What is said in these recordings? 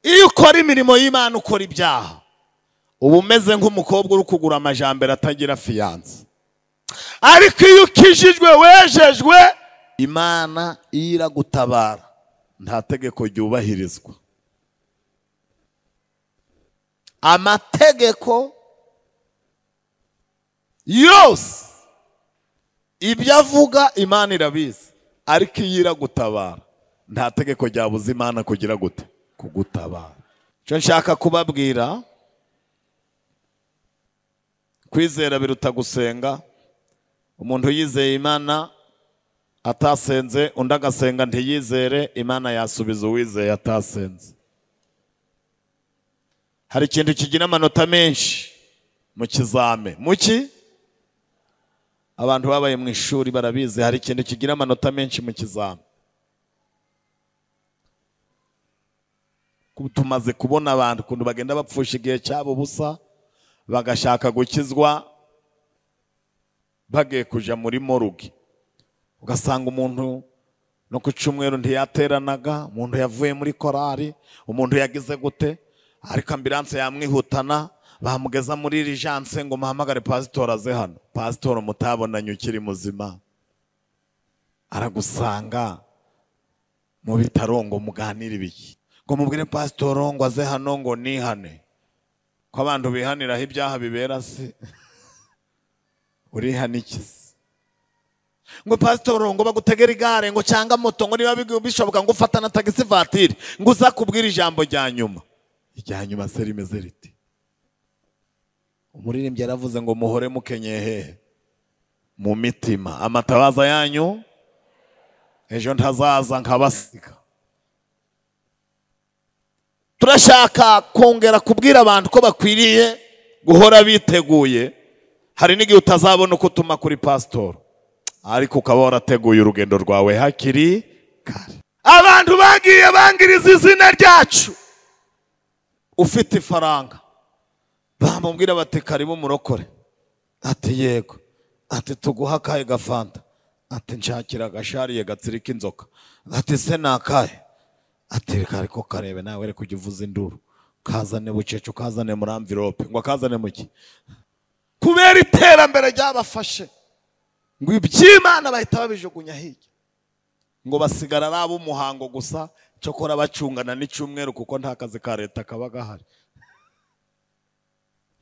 iyo ukora imirimo y'Imana ukora ibyaha uba umeze nk'umukobwa uri kugura amajambere atagira fiyanse. Ariko iyo ukijijwe wejejwe Imana iragutabara, nta tegeko ryubahirizwa. Amategeko yose ibyo avuga Imana irabizi, ariko iyo iragutabara nta tegeko ryabuza Imana kugira gute kugutabara. Cyo nshaka kubabwira, kwizera biruta gusenga. Umuntu yizeye Imana atasenze, undi agasenga ntiyizere, Imana yasubiza uwizeye atasenze. Hari ikintu kigira amanota menshi mu kizame. Muki? Abantu babaye mu ishuri barabizi, hari ikintu kigira amanota menshi mu kizame. Tumaze kubona abantu kuntu bagenda bapfusha igihe cyabo busa, bagashaka gukizwa bagiye kuja muri morugi. Ugasanga umuntu no ku cyumweru ntiyateranaga, umuntu yavuye muri korari, umuntu yagize gute, ariko ambulance yamwihutana, bamugeza muri urgence ngo muhamagare pastor aze hano. Pastor mutabonanye ukiri muzima, aragusanga mu bitaro ngo muganire ibiki, ngo mubwire pastor ngo aze hano ngo nihane. Ko abantu bihaniraho ibyaha bibera se urihanikiza. Ngo pastor ngo bagutegera igare ngo cyanga moto ngo niba bishoboka ngo ufatana tagisi vatiri ngo uza kubwira ijambo rya nyuma. Irya nyuma se rimeze riti? Umuririmbyi yaravuze ngo muhore mukenyeye hehe mu mitima, amatabaza yanyu ejo ntazaza nkabasiga. Turashaka kongera kubwira abantu ko bakwiriye guhora biteguye. Hari n'igihe utazabona uko utuma kuri pastor, ariko ukaba warateguye urugendo rwawe hakiri kare. Abantu bagiye bangiriza izina ryacu. Ufite ifaranga bamubwira bati karibu murokore, ati yego, ati tuguha kaye gafanta, ati nshakira agashariye gatsirika inzoka, ati se nakaye, ati kariko karebe nawe reka ujye uvuza induru, kazane bucece, kazane muri envelope, ngo kazane muki. Kubera iterambere ryabafashe ngo iby'Imana bahita babijugunya hirya, ngo basigara ari ab'umuhango gusa, cyokora bacungana n'icyumweru kuko nta kazi ka leta kaba gahari.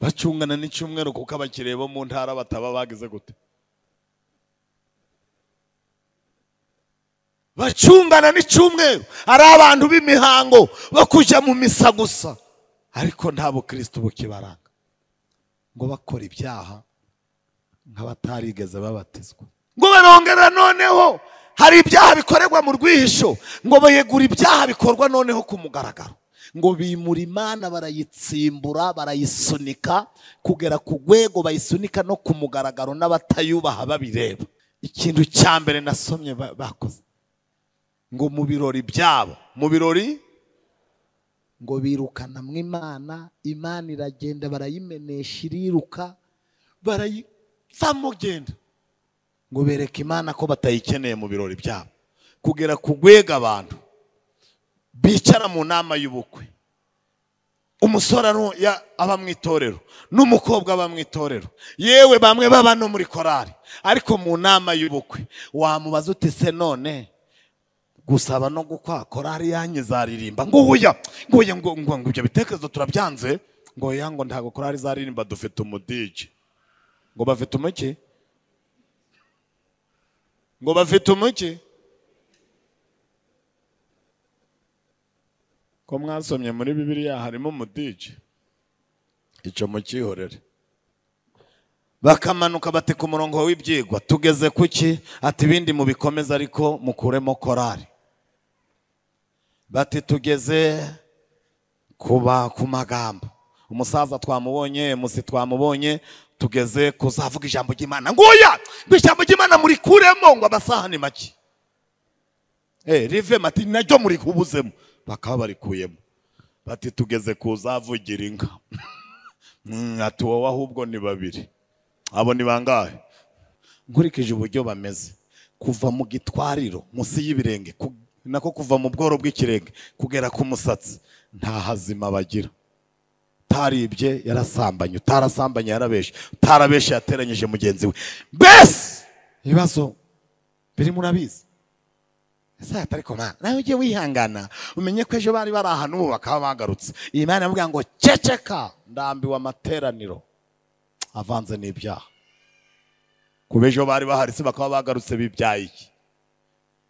Bacungana n'icyumweru kuko abakiriye bo mu ntara bataba bagize gute. Bacungana n'icyumweru ari abantu b'imihango bakujya mu misa gusa, ariko nta bukristo bukibaranga, ngo bakora ibyaha nk'abatarigeze babatizwa. Ngo barongera noneho hari ibyaha bikorerwa mu rwihisho, ngo bayegura ibyaha bikorwa noneho ku mugaragaro, ngo bimura Imana barayitsimbura barayisunika kugera ku rwego bayisunika no ku mugaragaro n'abatayubaha babireba. Ikintu cya mbere nasomye bakoze ngo mu birori byabo, mu birori ngo birukana mu Imana, Imana iragenda barayimenesha iriruka barayivamo genda, ngo bereke Imana ko batayikeneye mu birori byabo, kugera ku rwego abantu bicara mu nama y'ubukwe, umusore aba mu itorero n'umukobwa aba mu itorero, yewe bamwe baba no muri korari, ariko mu nama y'ubukwe wamubaza uti se none gusaba no gukwa korari yanyu zaririmba? Ngo huya ngo ibyo bitekerezo turabyanze, ngo yango ntago korari zaririmba, dufite umudije. Ngo bafite umuki? Ngo bafite umuki? Ko mwasomye muri Bibiliya harimo umudije, icyo mukihorere. Bakamanuka bati ku murongo w'ibyigwa tugeze kuki? Ati ibindi mubikomeza ariko mukuremo korari. Bati tugeze kuba ku magambo, umusaza twamubonye, musi twamubonye, tugeze kuzavuga ijambo ry'Imana. Ngoya ngo ijambo ry'Imana muri kuremo, ngo abasaha ni make. Rive mati naryo muri kubuzemo, bakaba barikuyemo. Bati tugeze kuzavugira inka. Ati wowe ahubwo ni babiri. Abo ni bangahe? Nkurikije uburyo bameze, kuva mu gitwariro musi y'ibirenge nako kuva mu bworo bw'ikirenge kugera ku musatsi nta hazima bagira. Utaribye yarasambanye, utarasambanye yarabeshe, utarabeshe yateranyije mugenzi we. Mbese ibibazo biri murabizi. Ese atariko mana nawe ugiye wihangana umenye ko ejo bari ahantu ubu bakaba bagarutse. Imana yavuga ngo ceceka ndambiwe amateraniro avanze n'ibyaha. Kubejo bari bahari se bakaba bagarutse bibyaye iki?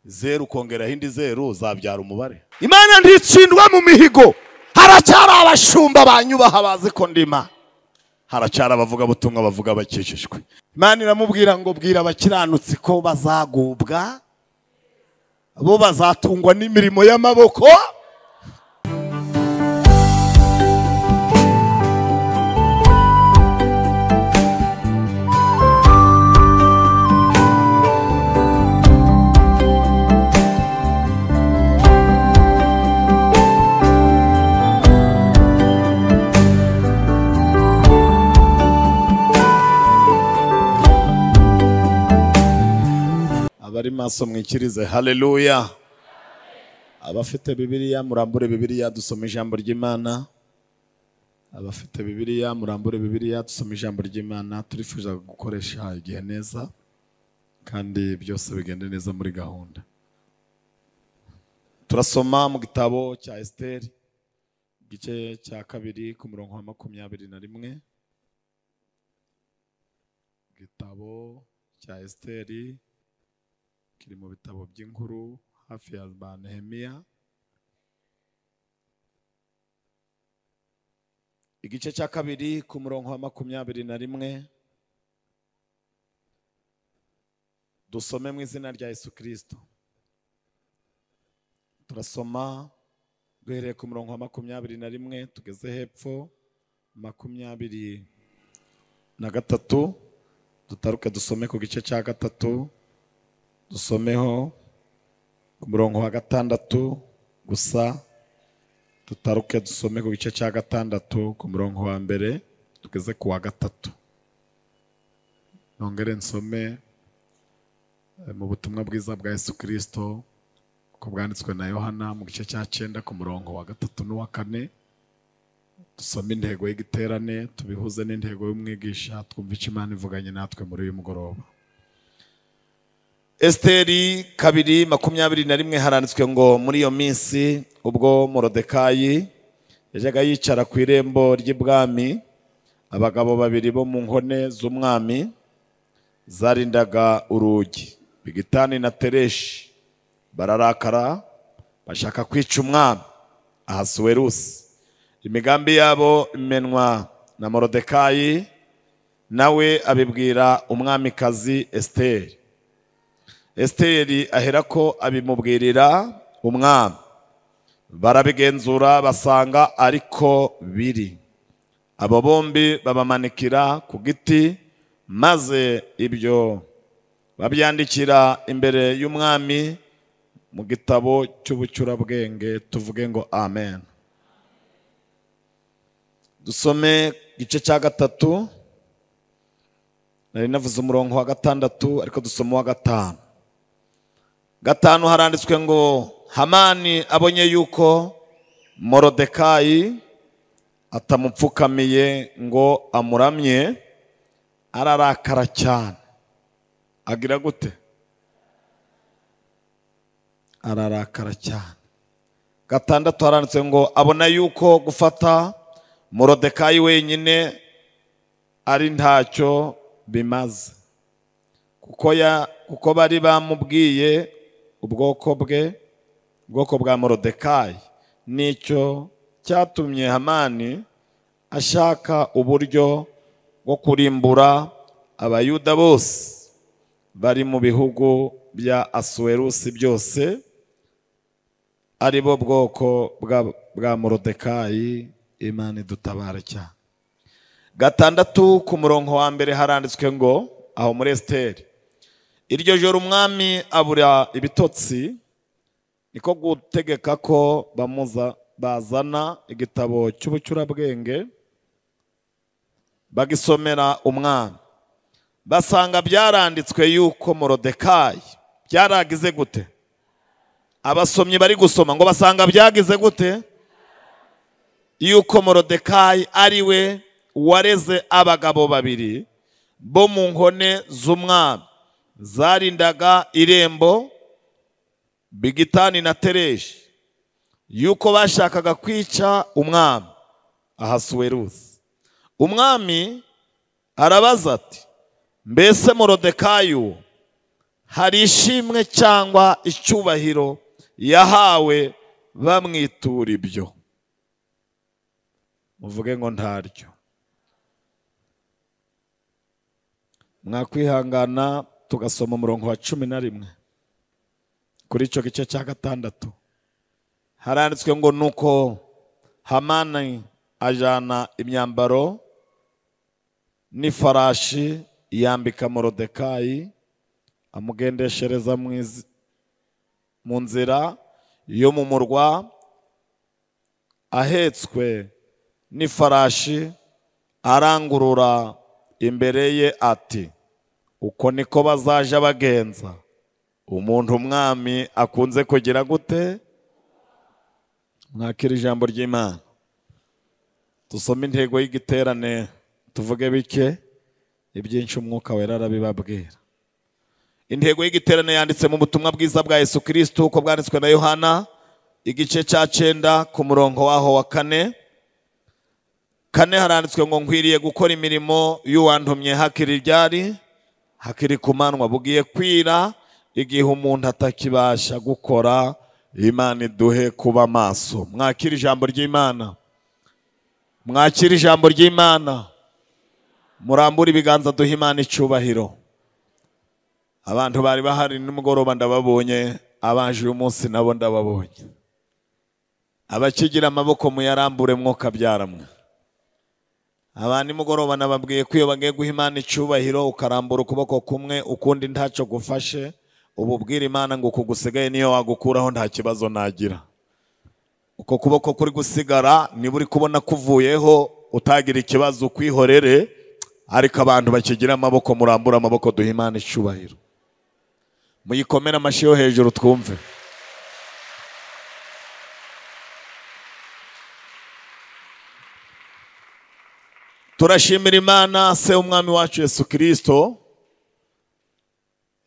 Zeru kongera hindi zeru zabyara umubare. Imana ntitsindwa mu mihigo. Haracyari abashumba banyubaha bazi ko ndima. Haracyari abavuga butumwa bavuga bakishishwe. Imana iramubwira ngo bwira abakiranutsi ko bazagubwa, bo bazatungwa n'imirimo y'amaboko. Abari maso mwikirize haleluya. Abafite Bibiliya murambure Bibiliya dusome ijambo ry'Imana. Abafite Bibiliya murambure Bibiliya dusome ijambo ry'Imana. Turifuza gukoresha igihe neza kandi byose bigende neza muri gahunda. Turasoma mu gitabo cya Esteri igice cya 2 ku murongo wa 21. Gitabo cya Esteri kiri mu bitabo by'inkuru hafi ya Nehemiya. Igice cya 2 ku murongo wa 21. Dusome mu izina rya Yesu Kristo. Turasoma duhereye ku murongo wa 21 tugeze hepfo 23. Dutaruke dusome ku gice cya 3. Dusomeho ku murongo wa 6 gusa. Tutaruke dusome ku gice cya 6 ku murongo wa 1 tugeze ku wa 3. Nongere nsome mu butumwa bwiza bwa Yesu Kristo uko bwanditswe na Yohana mu gice cya 9 ku murongo wa 3 n'uwa 4. Dusome intego y'igiterane tubihuze n'intego y'umwigisha twumva icyo Imana ivuganye natwe muri uyu mugoroba. Esteri 2:21 haranditswe ngo muri iyo minsi ubwo Morodekayi yajaga yicara ku irembo ry'ibwami, abagabo babiri bo mu nkone z'umwami zarindaga urugi, Bigitani na Tereshi, bararakara bashaka kwica umwami Ahasuwerusi. Imigambi yabo imenwa na Morodekayi, nawe abibwira umwamikazi Esteri. Esteri aherako abimubwirira umwami. Barabigenzura basanga ariko biri. Abo bombi babamanikira ku giti, maze ibyo babyandikira imbere y'umwami mu gitabo cy'ubucurabwenge. Tuvuge ngo amen. Dusome gice cya 3. Nari navuze umurongo wa 6 ariko dusoma wa 5. 5 haranditswe ngo Hamani abonye yuko Morodekayi atamupfukamiye ngo amuramye, ararakara cyane. Agira gute? Ararakara cyane. 6 haranditswe ngo abona yuko gufata Morodekayi wenyine ari ntacyo bimaze, kuko bari bamubwiye ubwoko bwa Morodekayi. Nicyo cyatumye Hamani ashaka uburyo bwo kurimbura abayuda bose bari mu bihugu bya Asuwerusi byose, ari bo bwoko bwa Morodekayi. Imana idutabare cyane. 6 ku murongo wa 1 haranditswe ngo aho muri Esteri, iryo joro umwami abura ibitotsi, niko gutegeka ko bazana igitabo cy'ubucurabwenge bagisomera umwami. Basanga byaranditswe yuko Morodekayi byaragize gute? abasomyi bari gusoma ngo basanga byagize gute yuko Morodekayi ari we wareze abagabo babiri bo mu nkone z'umwami zarindaga irembo, Bigitani na Tereshi, yuko bashakaga kwica umwami Ahasuwerusi. Umwami arabaza ati, mbese Morodekayi hari ishimwe cyangwa icyubahiro yahawe bamwitura ibyo? Muvuge ngo ntaryo. Mwakwihangana tugasoma umurongo wa 11 kuri icyo gice cya 6. Haranditswe ngo nuko Hamani ajana imyambaro n'ifarashi yambika Morodekayi, amugendeshereza mu nzira yo mu murwa, ahetswe n'ifarashi, arangurura imbere ye ati, uko niko bazaja bagenza umuntu umwami akunze kugira gute? Mwakira ijambo ry'Imana. Tusome intego y'igiterane tuvuge bike, ibyinshi umwuka wera arabibabwira. Intego y'igiterane yanditse mu butumwa bwiza bwa Yesu Kristo uko bwanditswe na Yohana igice cya 9 ku murongo waho wa 4. Haranditswe ngo nkwiriye gukora imirimo y'uwantumye hakiri ryari? Hakiri ku manywa bugiye kwira, igihe umuntu atakibasha gukora. Imana iduhe kuba maso. Mwakira ijambo ry'Imana. Mwakira ijambo ry'Imana. Murambura ibiganza duhe Imana icyubahiro. Abantu bari bahari nimugoroba ndababonye, abaje uyu munsi nabo ndababonye. Abakigira amaboko muyarambure mwuka byaramwe. Abandi mugoroba nababwiye ko iyo bagiye guha Imana icyubahiro ukarambura ukuboko kumwe ukundi ntacyo gufashe, ububwira Imana ngo kugusigaye niyo wagukuraho nta kibazo nagira. Uko kuboko kuri gusigara niba uri kubona kuvuyeho utagira ikibazo kwihorere, ariko abantu bakigira amaboko murambura amaboko duha Imana icyubahiro. Muyikomera amashyi yo hejuru twumve. Turashimira Imana se umwami wacu Yesu Kristo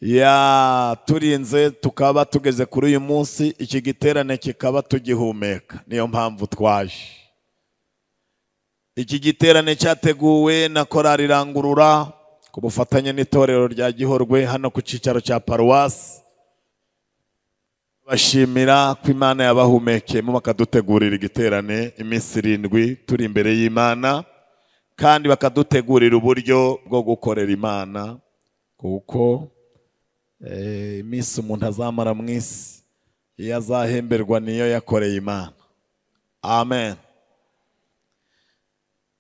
yaturinze tukaba tugeze kuri uyu munsi, iki giterane kikaba tugihumeka. Niyo mpamvu twaje. Iki giterane cyateguwe na korali Rangurura ku bufatanye n'itorero rya Gihorwe hano ku cyicaro cya Paruwasi. Bashimira ko Imana yabahumekeyemo bakadutegurira igiterane iminsi 7 turi imbere y'Imana, kandi bakadutegurira uburyo bwo gukorera Imana, kuko iminsi umuntu azamara mu isi iyo azahemberwa niyo yakoreye Imana. Amen.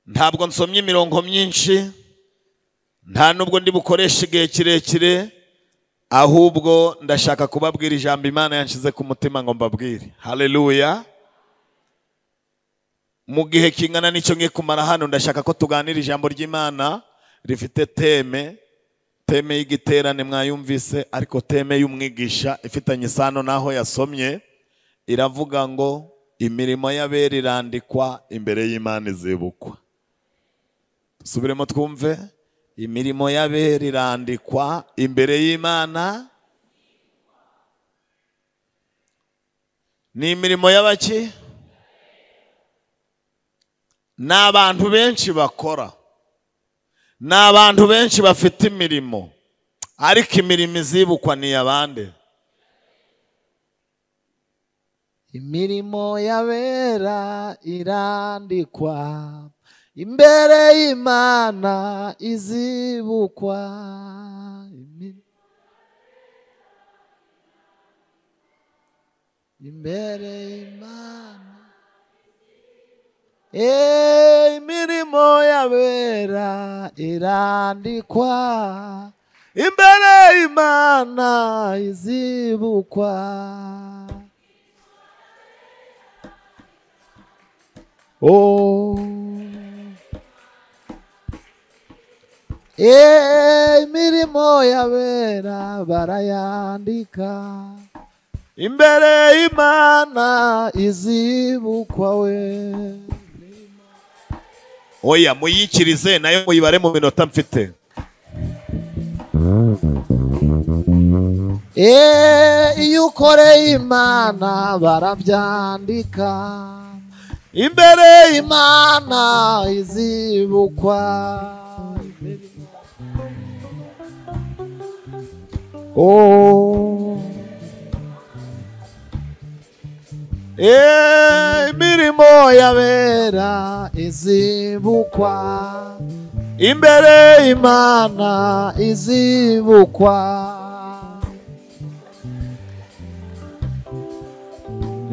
Ntabwo nsomye imirongo myinshi, nta nubwo ndi bukoresha igihe kirekire, ahubwo ndashaka kubabwira ijambo Imana yanshize ku mutima ngo mbabwire. Haleluya. Mu gihe kingana n'icyo ngiye kumara hano, ndashaka ko tuganira ijambo ry'Imana rifite teme y'igiterane mwayumvise, ariko teme y'umwigisha ifitanye isano naho yasomye. Iravuga ngo imirimo y'abera irandikwa, imbere y'Imana izibukwa. Subiremo twumve. Imirimo y'abera irandikwa, imbere y'Imana. Ni imirimo y'abaki? Ni abantu benshi bakora, ni abantu benshi bafite imirimo, ariko imirimo izibukwa ni abande? Imirimo y'abera irandikwa, imbere y'Imana izibukwa. Imbere y'Imana. Imirimo y'abera irandikwa, imbere y'Imana izibukwa. Imirimo y'abera barayandika, imbere y'Imana izibukwa we. Oya muyikirize nayo muyibare mu minota mfite. Iyo ukoreye Imana barabyandika, imbere y'Imana izibukwa. Imirimo y'abera izibukwa, imbere y'Imana izibukwa.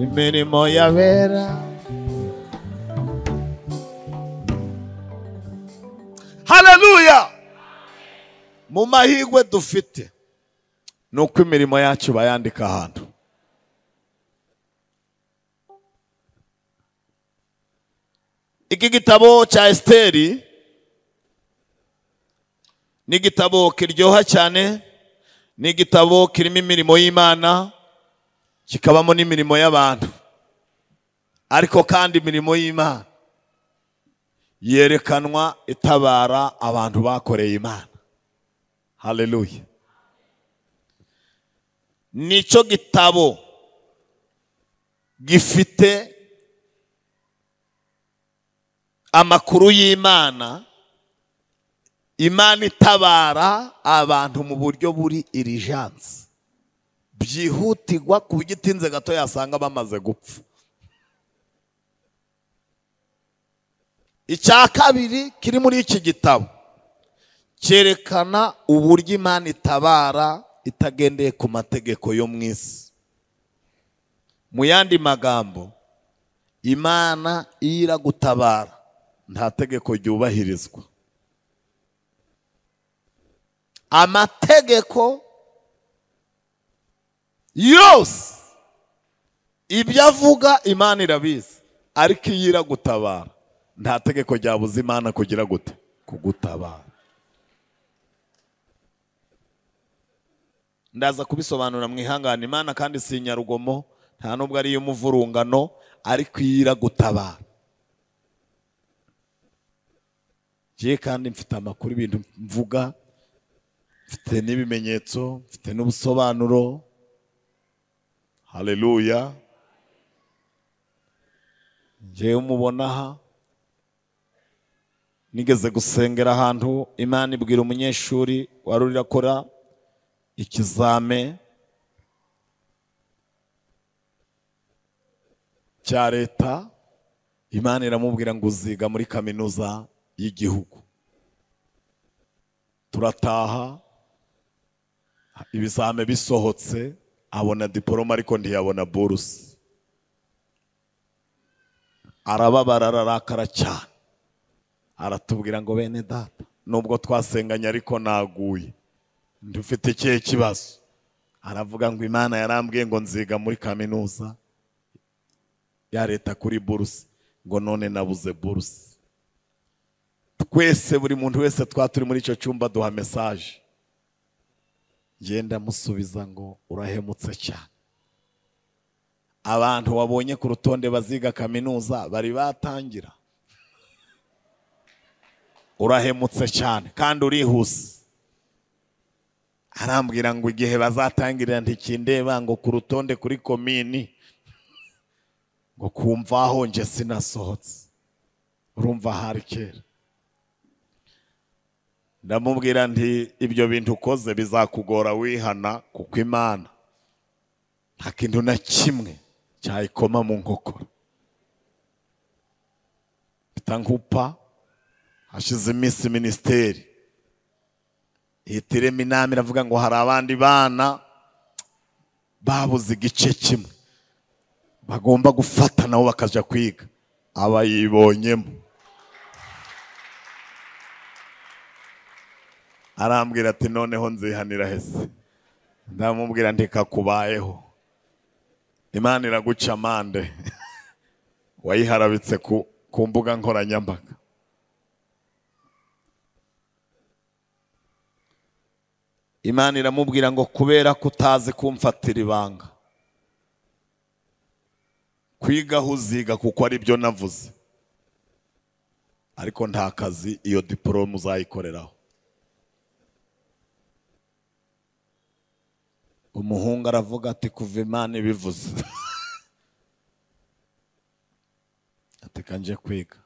Imirimo y'abera. Haleluya. Mu mahirwe dufite nuko imirimo yacu bayandika ahantu. Iki gitabo cya Esteri ni igitabo kiryoha cyane, ni igitabo kirimo imirimo y'Imana, kikabamo n'imirimo y'abantu, ariko kandi imirimo y'Imana yerekanwa itabara abantu bakoreye Imana. Haleluya. Nico gitabo gifite amakuru y'Imana, Imana itabara abantu mu buryo buri urgence, byihutirwa ku buryo itinze gato yasanga bamaze gupfa. Icya kabiri kiri muri iki gitabo cyerekana uburyo Imana itabara itagendeye ku mategeko yo mu isi. Mu yandi magambo, Imana iragutabara nta tegeko ryubahirizwa. Amategeko yose ibyo avuga Imana irabizi, ariko iyo iragutabara nta tegeko ryabuza Imana kugira gute? Kugutabara. Ndaza kubisobanura mwihangane. Imana kandi si inyarugomo, nta nubwo ari iy'umuvurungano, ariko iyo iragutabara. Je kandi mfite amakuru ibintu mvuga, mfite n'ibimenyetso, mfite n'ubusobanuro. Haleluya. Je umubona aha, nigeze gusengera ahantu, Imana ibwira umunyeshuri wari urakora ikizame cya leta, Imana iramubwira ngo uziga muri kaminuza y'igihugu. Turataha, ibizame bisohotse, abona diploma ariko ntiyabona buruse. Arababara, ararakara cyane, aratubwira ngo bene data, nubwo twasenganye ariko naguye, ndufite ikihe kibazo? Aravuga ngo Imana yarambwiye ngo nziga muri kaminuza ya leta kuri buruse, ngo none nabuze buruse. Twese, buri muntu wese twaturi muri icyo cyumba duha message. Ngenda musubiza ngo urahemutse cyane. Abantu wabonye ku rutonde baziga kaminuza bari batangira. Urahemutse cyane kandi urihuse. Arambwira ngo igihe bazatangirira ntikindeba, ngo ku rutonde kuri komini, ngo kumvaho nje sinasohotse. Urumva hari kera. Ndamubwira nti ibyo bintu ukoze bizakugora wihana, kuko Imana nta kintu na kimwe cyayikoma mu nkokora. Bitankupa hashize iminsi ministeri ihitiremo inama iravuga ngo hari abandi bana babuze igice kimwe bagomba gufata nabo bakaja kwiga, abayibonyemo. Arambwira ati noneho nzihanira hese. Ndamubwira ndikakubayeho, Imana iraguca amande wayiharabitse ku mbuga nkoranyambaga. Imana iramubwira ngo kubera kutazi kumfatira ibanga, kwiga uziga kuko ari byo navuze, ariko nta kazi iyo diplome uzayikoreraho. Umuhungu aravuga ati kuva Imana ibivuze ati kanje kwiga.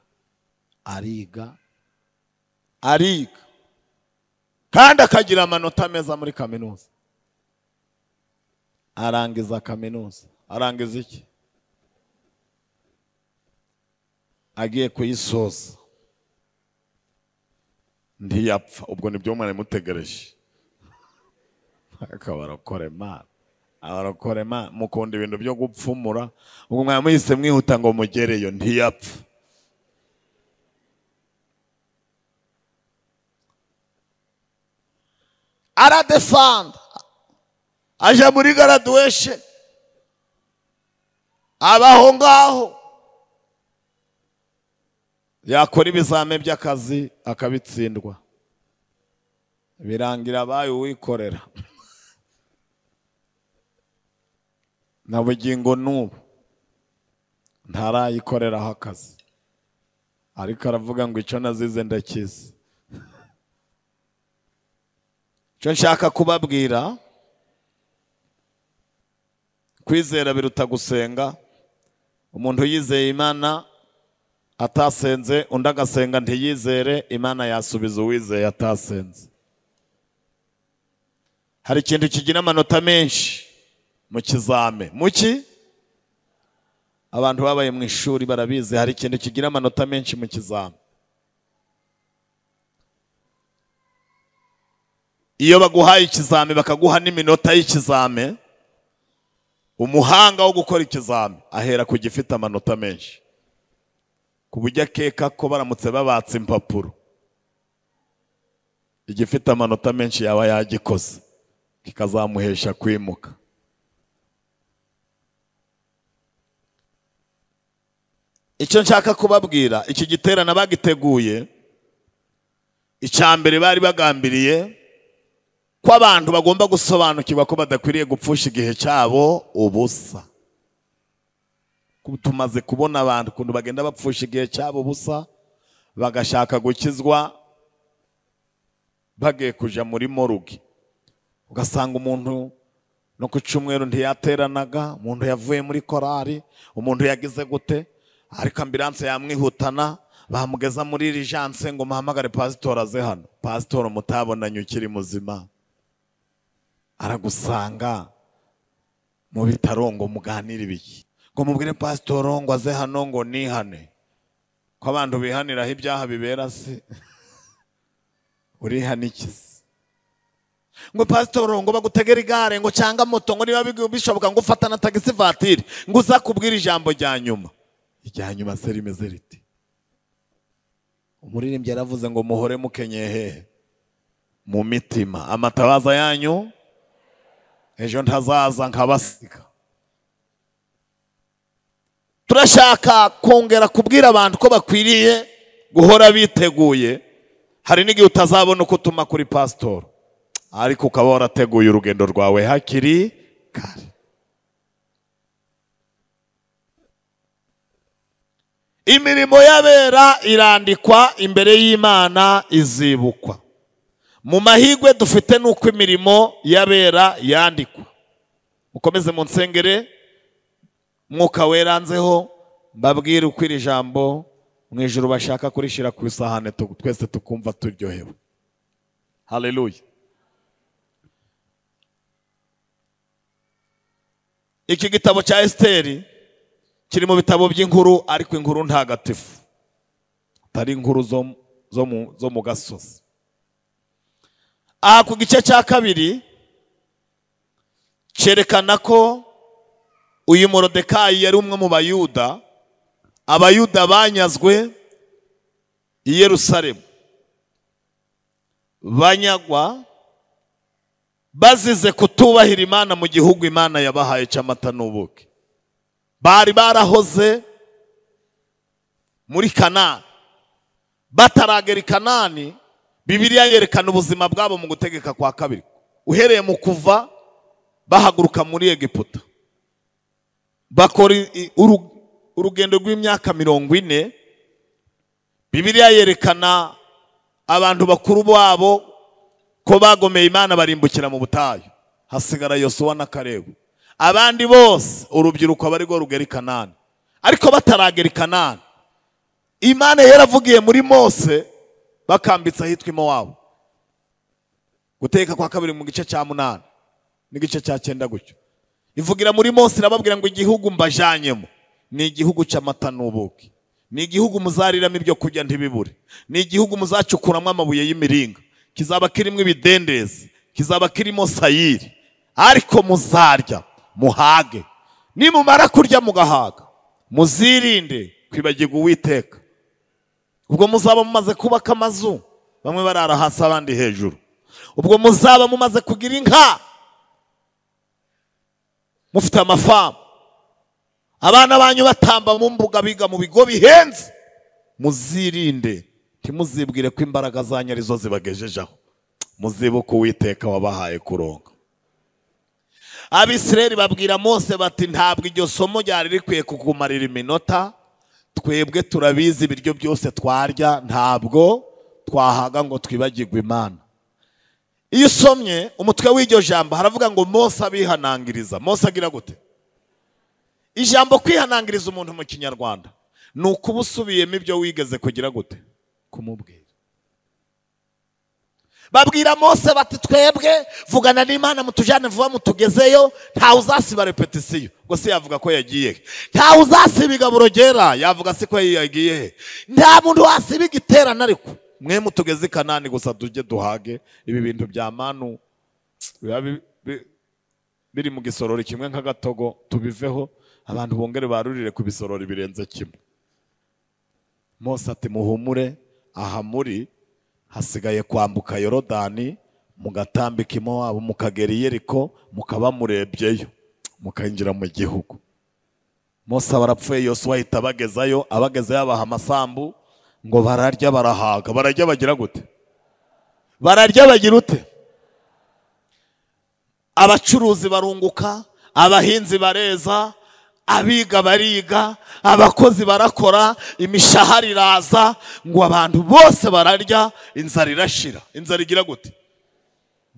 Ariga kandi akagira amanota meza muri kaminuza. Arangiza kaminuza. Arangiza iki? Agiye kuyisoza ntiyapfa. Ubwo nibyo mwari mutegereje. Akabarokore Imana mukunda ibintu byo gupfumura. Ubwo mwari muhise mwihuta ngo mugereyo, ntiyapfa. Aradefanda, aje muri graduation, abaho ngaho, yakora ibizame by'akazi akabitsindwa, birangira abaye uwikorera. Na bugingo n'ubu ntarayikoreraho akazi, ariko aravuga ngo icyo nazize ndakizi. Icyo nshaka kubabwira, kwizera biruta gusenga. Umuntu yizeye Imana atasenze, undi agasenga ntiyizere, Imana yasubiza uwizeye atasenze. Hari ikintu kigira amanota menshi mu kizame. Muki? Abantu babaye mu ishuri barabizi, hari ikintu kigira amanota menshi mu kizame. Iyo baguhaye ikizame bakaguha n'iminota y'ikizame, umuhanga wo gukora ikizame ahera ku gifite amanota menshi, ku buryo akeka ko baramutse babatse impapuro igifite amanota menshi yaba yagikoze kikazamuhesha kwimuka. Icyo nshaka kubabwira, iki giterane bagiteguye, icyambere bari bagambiriye ko abantu bagomba gusobanukirwa ko badakwiriye gupfusha igihe cyabo ubusa. Tumaze kubona abantu kuntu bagenda bapfusha igihe cyabo ubusa, bagashaka gukizwa bagiye kuja muri moruge. Ugasanga umuntu no ku cyumweru ntiyateranaga, umuntu yavuye muri korari, umuntu yagize gute, ariko ambulance yamwihutana, bamugeza muri urgence ngo muhamagare pastor aze hano. Pastor mutabonanye ukiri muzima, aragusanga mu bitaro ngo muganire ibiki, ngo mubwire pastor ngo aze hano ngo nihane. Ko abantu bihaniraho ibyaha bibera se urihanikize. Ngo pastor ngo bagutegera igare ngo cyanga moto, ngo niba bishoboka ngo ufata na taxi voiture ngo uza kubwira ijambo rya nyuma. Irya nyuma se rimeze riti? Umuririmbyi yaravuze ngo muhore mukenyeye hehe? Mu mitima. Amatabaza yanyu ejo ntazaza nkabasiga. Turashaka kongera kubwira abantu ko bakwiriye guhora biteguye. Hari n'igihe utazabona uko utuma kuri pastor, ariko ukaba warateguye urugendo rwawe hakiri kare. Imirimo y'abera irandikwa imbere y'Imana izibukwa. Mu mahigwe dufite nuko imirimo y'abera yandikwa. Mukomeze mu nsengere, Mwuka weranzeho mbabwire uko iri jambo mu ijuru bashaka kurishira ku isahane twese tukumva turyohewe. Haleluya. Iki gitabo cya Esteri kiri mu bitabo by'inkuru, ariko inkuru ntagatifu, atari inkuru zo mu gasozi. Aha ku gice cya kabiri cyerekana ko uyu Morodekayi yari umwe mu Bayuda. Abayuda banyazwe i Yerusalemu, banyagwa bazize kutubahira Imana mu gihugu Imana yabahaye cy'amata n'ubuki. Bari barahoze muri Kanani, bataragera i Kanani. Bibiliya yerekana ubuzima bwabo mu gutegeka kwa kabiri, uhereye mu kuva bahaguruka muri Egiputa, bakora urugendo rw'imyaka 40 Bibiliya yerekana abantu bakuru babo ko bagomeye Imana barimbukira mu butayu, hasigara Yosuwa na Kalebu. Abandi bose urubyiruko bari go rugera i Kanani, ariko bataragera i Kanani Imana yaravugiye muri Mose bakambitse ahitwa Mowabu. Guteka kwa kabiri mu gice cya 8 n'igice cya 9 gutyo, ivugira muri Mose irababwira ngo igihugu mbajanyemo ni igihugu cy'amata n'ubuki, ni igihugu muzariramo ibyo kurya ntibibure, ni igihugu muzacukuramo amabuye y'imiringa, kizaba kirimo ibidendezi, kizaba kirimo sayiri, ariko muzarya muhage, nimumara kurya mugahaga muzirinde kwibagirwa Uwiteka. Ubwo muzaba mumaze kubaka amazu, bamwe barara hasi abandi hejuru. Ubwo muzaba mumaze kugira inka, mufite amafamu, abana banyu batamba mu mbuga biga mu bigo bihenze, muzirinde ntimuzibwire ko imbaraga zanyu arizo zibagejejeho, muzibuke Uwiteka wabahaye kuronka. Abisirayeli babwira Mose bati ntabwo iryo somo ryari rikwiye kukumarira iminota, twebwe turabizi ibiryo byose twarya ntabwo twahaga ngo twibagirwe Imana. Iyo usomye umutwe w'iryo jambo haravuga ngo Mose abihanangiriza. Mose agira gute? Ijambo kwihanangiriza umuntu mu Kinyarwanda ni ukuba usubiyemo ibyo wigeze kugira gute kumubwira. Babwira Mose bati twebwe vugana n'Imana mutujane vuba mutugezeyo, nta uzasiba repetisiyo. Ngo se yavuga ko yagiye, nta uzasiba igaburo ryera yavuga se ko yagiye, nta muntu wasiba igiterana, ariko mwe mutugeze i Kanani gusa tujye duhage ibi bintu bya manu biri mu gisorori kimwe nk'agatogo tubiveho, abantu bongere barurire ku bisorori birenze kimwe. Mose ati muhumure, aha muri hasigaye kwambuka Yorodani mugatambika Mowabu mukagera i Yeriko, mukaba murebyeyo mukayinjira mu gihugu. Mose barapfuye, Yosuwa ahita abagezayo, abagezayo abaha amasambu ngo bararya barahaga. Bararya bagira gute? Bararya bagira ute? Abacuruzi barunguka, abahinzi bareza, abiga bariga, abakozi barakora, imishahara iraza, ngo abantu bose bararya, inzara irashira. Inzara igira gute?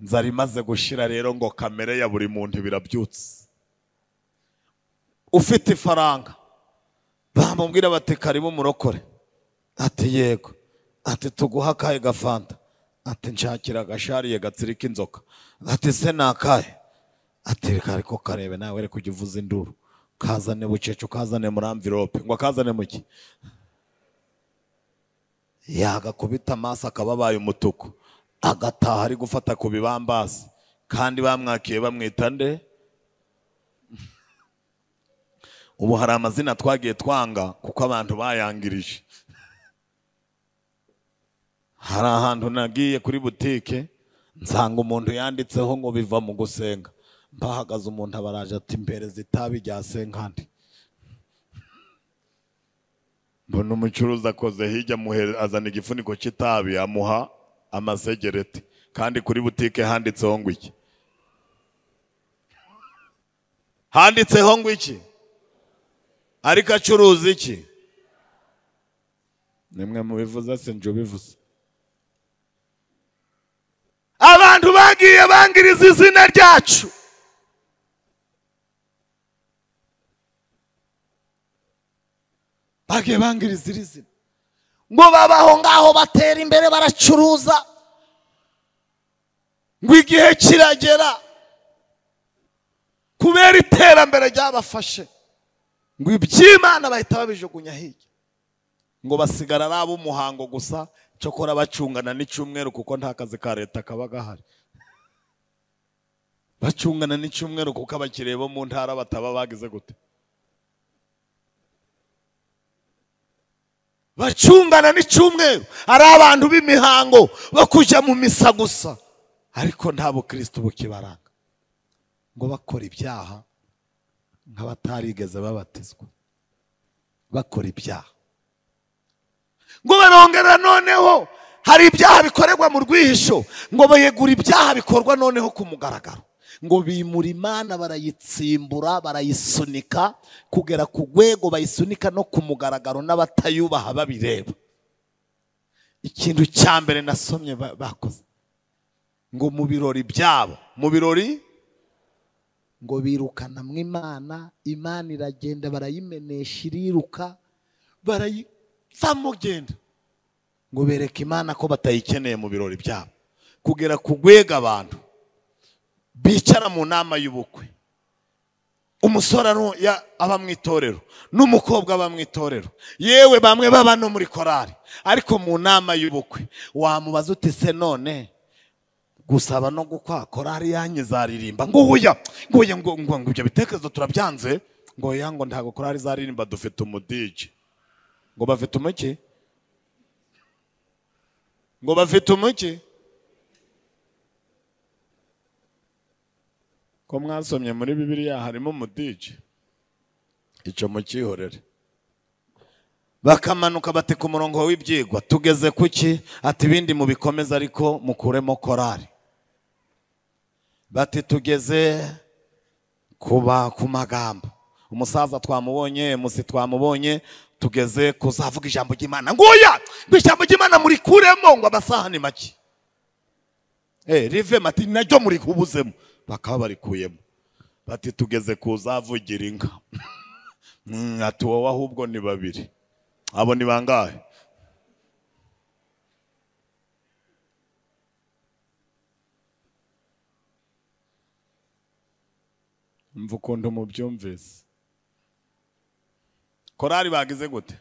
Inzara imaze gushira rero ngo kamere ya buri muntu birabyutse. Ufite ifaranga bamubwira bati karibu murokore, ati yego, ati tuguha kahe gafanta, ati nshakira agashariye gatsirika inzoka, ati se nakahe, ati kariko karebe nawe reka ujye uvuza induru, kazane bucece ukazane muri envelope. Ngo akazane muki? Yagakubita amaso akababaye umutuku, agataha ari gufata ku bibambasi, kandi bamwakiye bamwita nde? Ubu hari amazina twagiye twanga kuko abantu bayangirije. Hari ahantu nagiye kuri butike nsanga umuntu yanditseho ngo biva mu gusenga, mbahagaze umuntu abaraje ati mpereza itabi rya senkandi. Mbona umucuruzi akoze hirya azana igifuniko cy'itabi amuha amasegereti, kandi kuri butike handitseho ngo iki? Handitseho ngo iki? Ariko acuruza iki? Nimwe mubivuze sinje ubivuze. Abantu bagiye bangiriza izina ryacu. Bagiye bangiriza izina ngo babaho ngaho batera imbere baracuruza, ngo igihe kiragera kubera iterambere ryabafashe ngo iby'Imana bahita babijugunya hirya, ngo basigara ari ab'umuhango gusa, cyokora bacungana n'icyumweru kuko nta kazi ka leta kaba gahari. Bacungana n'icyumweru kuko abakiriye bo mu ntara bataba bagize gute? Bacungana n'icyumweru, ari abantu b'imihango bakujya mu misa gusa, ariko nta bukristo bukibaranga, ngo bakora ibyaha nk'abatarigeze babatizwa, bakora ibyaha. Ngo barongera noneho hari ibyaha bikorerwa mu rwihisho, ngo bayegura ibyaha bikorwa noneho ku mugaragaro. ngo bimura Imana barayitsimbura barayisunika kugera ku rwego bayisunika no ku mugaragaro n'abatayubaha babireba. Ikintu cya mbere nasomye bakoze ngo mu birori byabo, mu birori ngo birukana mu Imana, Imana iragenda barayimenesha iriruka barayivamo genda, ngo bereke Imana ko batayikeneye mu birori byabo, kugera ku rwego abantu bicara mu nama y'ubukwe, umusore aba mu itorero n'umukobwa aba mu itorero, yewe bamwe baba no muri korari, ariko mu nama y'ubukwe wamubaza uti se none gusaba no gukwa korari yanyu zaririmba? ngo huya ngo ibyo bitekerezo turabyanze, ngo ya ngo ntago korari zaririmba, dufite umudije. Ngo bafite umuki? Ngo bafite umuki? Ko mwasomye muri Bibiliya harimo umudije, icyo mukihorere. Bakamanuka bati ku murongo w'ibyigwa tugeze kuki? Ati ibindi mubikomeza ariko mukuremo korari. Bati tugeze ku magambo, umusaza twamubonye, musi twamubonye, tugeze kuzavuga ijambo ry'Imana. Ngoya ijambo ry'Imana muri kuremo, ngo abasaha ni make, rive mati naryo muri kubuzemo, bakaba barikuyemo. Bati tugeze kuzavugira inka. Ati wowe ahubwo ni babiri, abo ni bangahe? Mva ukuntu mubyumvise. Korari bagize gute?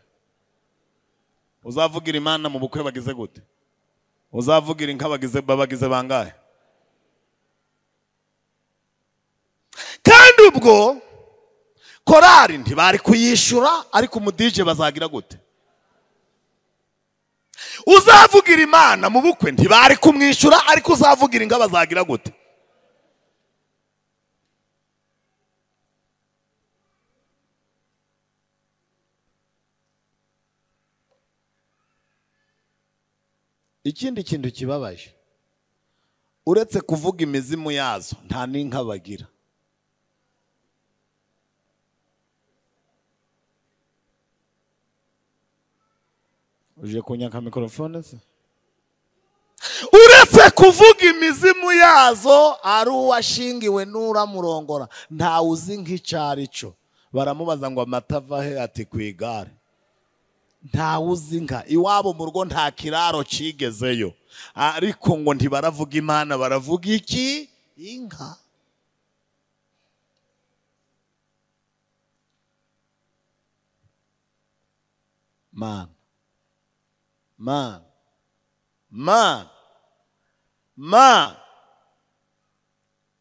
Uzavugira Imana mu bukwe bagize gute? Uzavugira inka bagize bangahe? Kandi ubwo korari ntibari kuyishura, ariko umudije bazagira gute? Uzavugira Imana mu bukwe ntibari kumwishyura, ariko uzavugira inka bazagira gute? Ikindi kintu kibabaje, uretse kuvuga imizimu yazo nta n'inka bagira. Uje kunyaka mikrofone se? Uretse kuvuga imizimu yazo, ari uwashingiwe n'uramurongora nta uzi nk'icari cyo. Baramubaza ngo amata ava he? Ati ku igare. Nta uzi nka iwabo mu rugo nta kiraro cigezeyo, ariko ngo ntibaravuga Imana, baravuga iki? Inka. Man,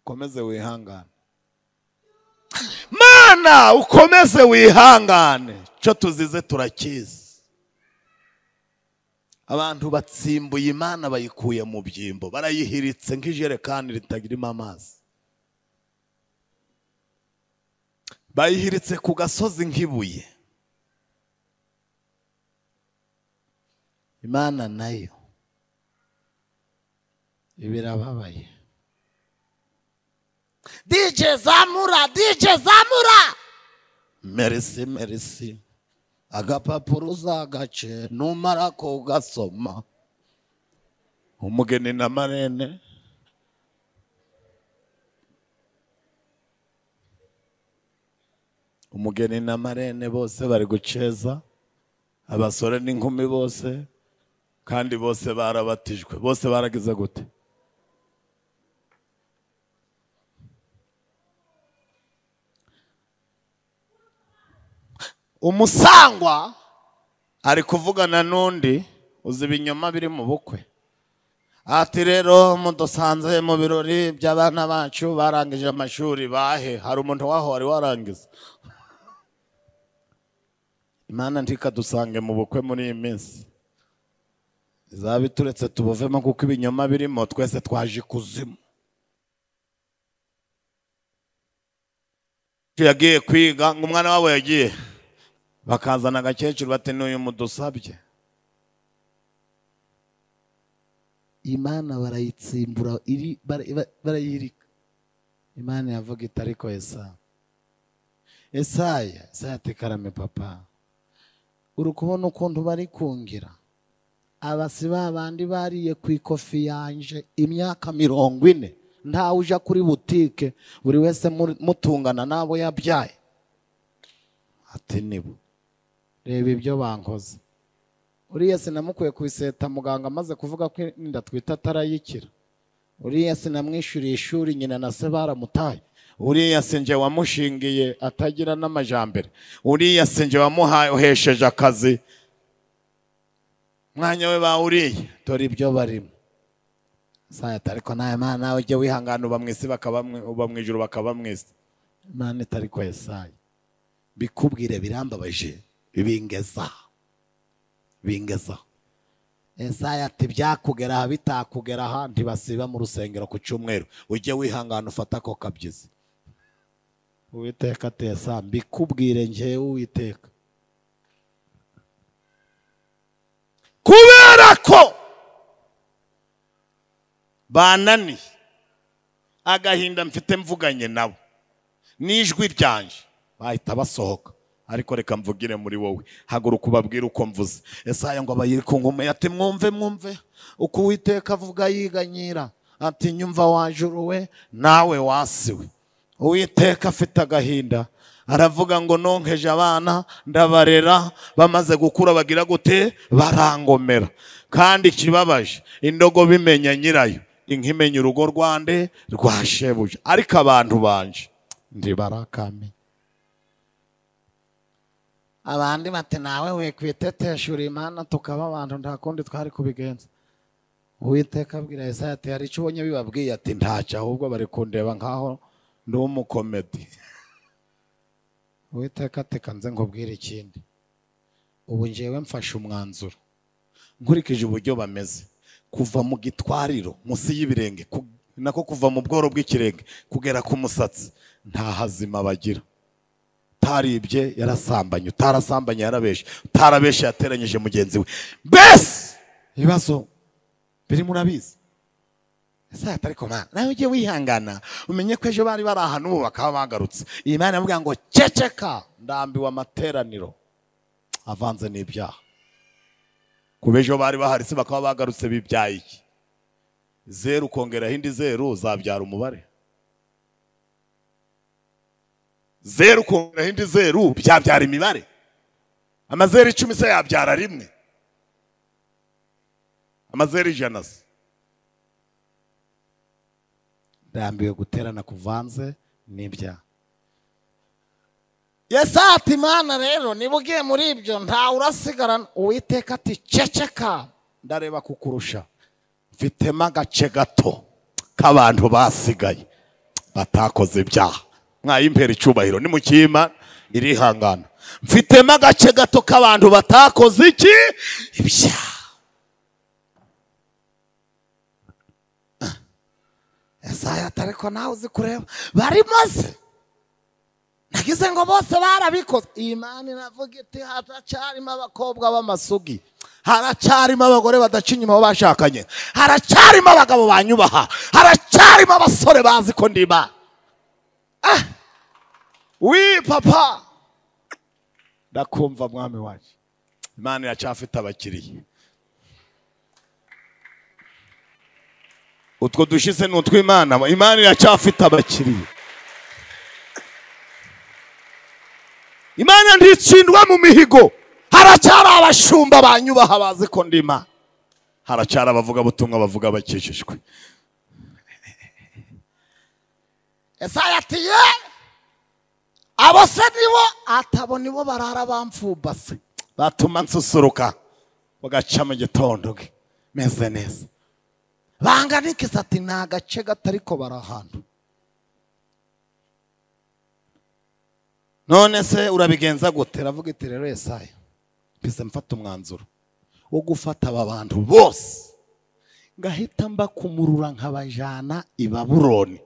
ukomeze wihangane. Mana ukomeze wihangane, cyo tuzize turakizi. Abantu batsimbuye Imana bayikuye mu byimbo, barayihiritse nk'ijerekani ritagirimo amazi, bayihiritse ku gasozi nk'ibuye. Imana nayo ibirababaye. DJ zamura, DJ zamura. Merci. Agapapuro uzagace numara ko gasoma. Umugeni na marene. Umugeni na marene bose bari guceza, abasore n'inkumi bose, kandi bose barabatijwe, bose baragize gute? Umusangwa ari kuvugana n'undi, uzi ibinyoma biri mu bukwe. Ati rero mudusanze mu birori by'abana bacu barangije amashuri bahe? Hari umuntu waho wari warangiza? Imana ntikadusange mu bukwe muri iyi minsi, izaba ituretse tubuvemo, kuko ibinyoma birimo twese twaje kuzimu. Yagiye kwiga, ngo umwana wabo yagiye, bakazana agakecuru bati n'uyu mudusabye. Imana barayitsimbura, barayirika, Imana yavuga itariko Esaya ati karame papa, uri kubona ukuntu bari kungira abasi babandi bariye ku ikofi yanje imyaka 40, ntawe uja kuri butike, buri wese mutungana nabo yabyaye. Ati nibo reba ibyo bankoze. Uriya sinamukuye kubiseta muganga amaze kuvuga ko inda twita atarayikira. Uriya sinamwishyuriye ishuri, nyina na se baramutaye. Uriya sinje wamushingiye atagira n'amajambere. Uriya sinje wamuhesheje akazi, mwanya we bawuriye. Dore ibyo barimo. Saya tariko naye Imana nawe ujye wihangana uba mwisi uba mwijuru bakaba mwisi. Imana itariko Yesaya bikubwire birambabaje bingeza. Esaya ati byakugera bitakugera ahandi basiba mu rusengero ku cyumweru, ujye wihangana ufata ko kabyizi. Uwiteka tesa mbikubwire nje Uwiteka, kubera ko banani agahinda mfite mvuganye nabo n'ijwi ryanje bahita basohoka. Ariko reka mvugire muri wowe, haguruka ubabwire uko mvuze. Esaya ngo abayiri ku ngoma ati mwumve uko Uwiteka avuga yiganyira, ati nyumva wajuruwe nawe wasiwe. Uwiteka afite agahinda aravuga ngo nonkeje abana ndabarera, bamaze gukura bagira gute barangomera. Kandi kibabaje indogo bimenya nyirayo, inkimenya urugo rwande rwashebuje. Ariko abantu banje ndi barakame. Abandi bati nawe we kwiteteshura Imana tukaba abantu nta kundi twari kubigenza. Uwiteka abwira Yesaya ati hari icyo ubonye bibabwiye? Ati ntacyo, ahubwo bari kundeba nkaho ndi umukomedi. Uwiteka ati kanze nkubwire ikindi, ubu njewe mfashe umwanzuro nkurikije uburyo bameze, kuva mu gitwariro musi y'ibirenge nako kuva mu bworo bw'ikirenge kugera ku musatsi nta hazima bagira. Taribye yarasambanye, utarasambanye yarabeshe, utarabeshe yateranyije mugenzi we. Bese ibibazo biri murabizi. Ese atariko Mana nawe ujye wihangana umenye ko ejo bari ahantu ubu bakaba bagarutse. Imana yavuga ngo ceceka, ndambiwe amateraniro avanze n'ibyaha. Kuba ejo bari baharitse bakaba bagarutse bibyaye iki? Zeru kongera hindi zeru zabyara umubare. Zeru kongera hindi zeru byabyara imibare. Amazeru 10 se yabyara rimwe. Amazeru 100 se. Ndambiwe guterana kuvanze n'ibyaha. Yesaya ati Imana rero niba ugiye muri ibyo nta urasigarana. Uwiteka ati ceceka, ndareba kukurusha, mfitemo agace gato k'abantu basigaye batakoze ibyaha. Mwayimpera icyubahiro ni mukima irihangana. Mfitemo agace gato k'abantu batakoze iki ibyaha. Esaya atariko nawe uzi kureba bari maze nagize ngo bose barabikoze. Imana inavuga iti haracyarimo abakobwa b'amasugi, haracyarimo abagore badaca inyuma bashakanye, haracyarimo abagabo banyubaha, haracyarimo abasore bazi ko ndiba. Wi papa ndakumva mwami wacu. Imana yacyafite abakiriye. Utwo dushize n'utwo Imana yacyafite abakiriye. Imana ntitsindwa mu mihigo. Haracyari abashumba banyubaha bazi ko ndima, haracyari abavuga butumwa bavuga bakijijwe. Esaya ati ye abo se nibo atabo nibo barara bamfubase batuma nsusuruka bagaca mu gitondo meze neza. Banganikisa ati nta gace gatariko barahantu. None se urabigenza gute? Ravuga iti rero Yesaya bise mfata umwanzuro wo gufata aba bantu bose ngahita mbakumurura nkabajana i Babuloni.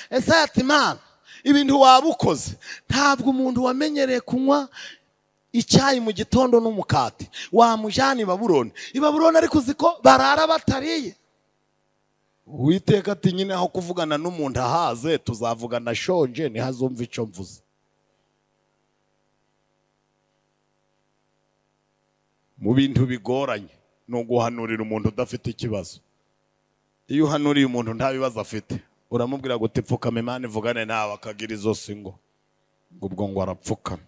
Esaya ati Mana ibintu wabukoze, ntabwo umuntu wamenyereye kunywa icyayi mu gitondo n'umukati wamujana i Babuloni. I Babuloni ariko uziko barara batariye. Uwiteka ati nyine aho kuvugana n'umuntu ahaze tuzavugana shonje ntihazumva icyo mvuze. Mu bintu bigoranye no guhanurira umuntu udafite ikibazo. Iyo uhanuriye umuntu nta bibazo afite uramubwira ngo tipfukame Imana ivugane nawe akagira izosi ngo ubwo ngo arapfukama.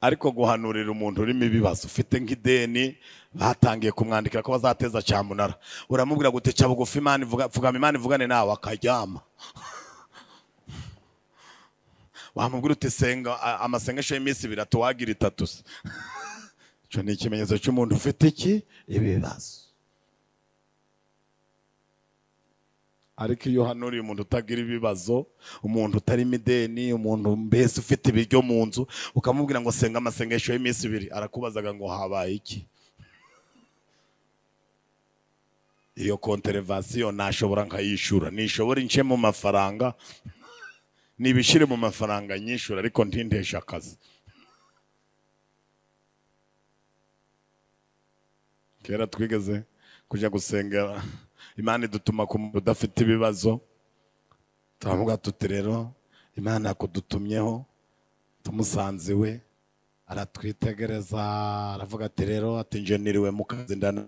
Ariko guhanurira umuntu urimo ibibazo ufite nk'ideni batangiye kumwandikira ko bazateza cyamunara uramubwira ngo teca bugufi Imana ivugame Imana ivugane nawe akaryama. Wamubwira uti senga amasengesho y'iminsi 2 tuwagira 3. Cyo ni ikimenyetso cy'umuntu ufite iki ibibazo. Ariko iyo hanuriye umuntu utagira ibibazo, umuntu utari mideni, umuntu mbese ufite ibiryo mu nzu ukamubwira ngo senga amasengesho y'iminsi 2 arakubazaga ngo habaye iki. Iyo konterevasiyo nashobora nkayishura nishobora ince mu mafaranga nibishire mu mafaranga nyishura ariko ntindesha akazi. Kera twigeze kujya gusengera Imana idutuma ku muntu udafite ibibazo turavuga tuti rero Imana yakudutumyeho tumusanze we aratwitegereza aravuga ati rero ati nje niriwe mu kazi ndana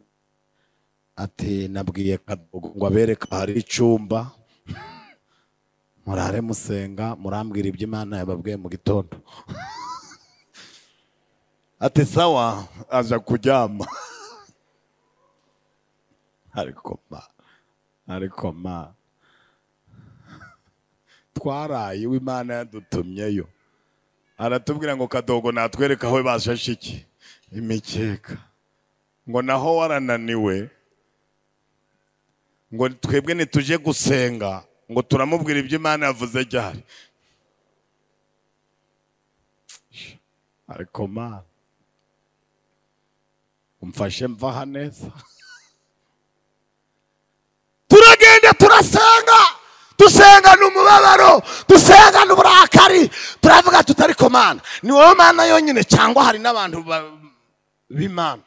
ati nabwiye Kadogo ngo abereka hari icyumba murare musenga murambwira ibyo Imana yababwiye mu gitondo. Ati sawa aja kuryama. Ariko ma twaraye w'Imana yadutumyeyo aratubwira ngo Kadogo natwereka aho bashashe iki imikeka ngo naho warananiwe ngo twebwe nituje gusenga ngo turamubwira ibyo Imana yavuze ryari. Ariko ma umfashe mva neza turagenda turasenga dusenga n'umubabaro dusenga n'uburakari turavuga tutari ko Mana ni wowe Mana yonyine cyangwa hari n'abantu b'Imana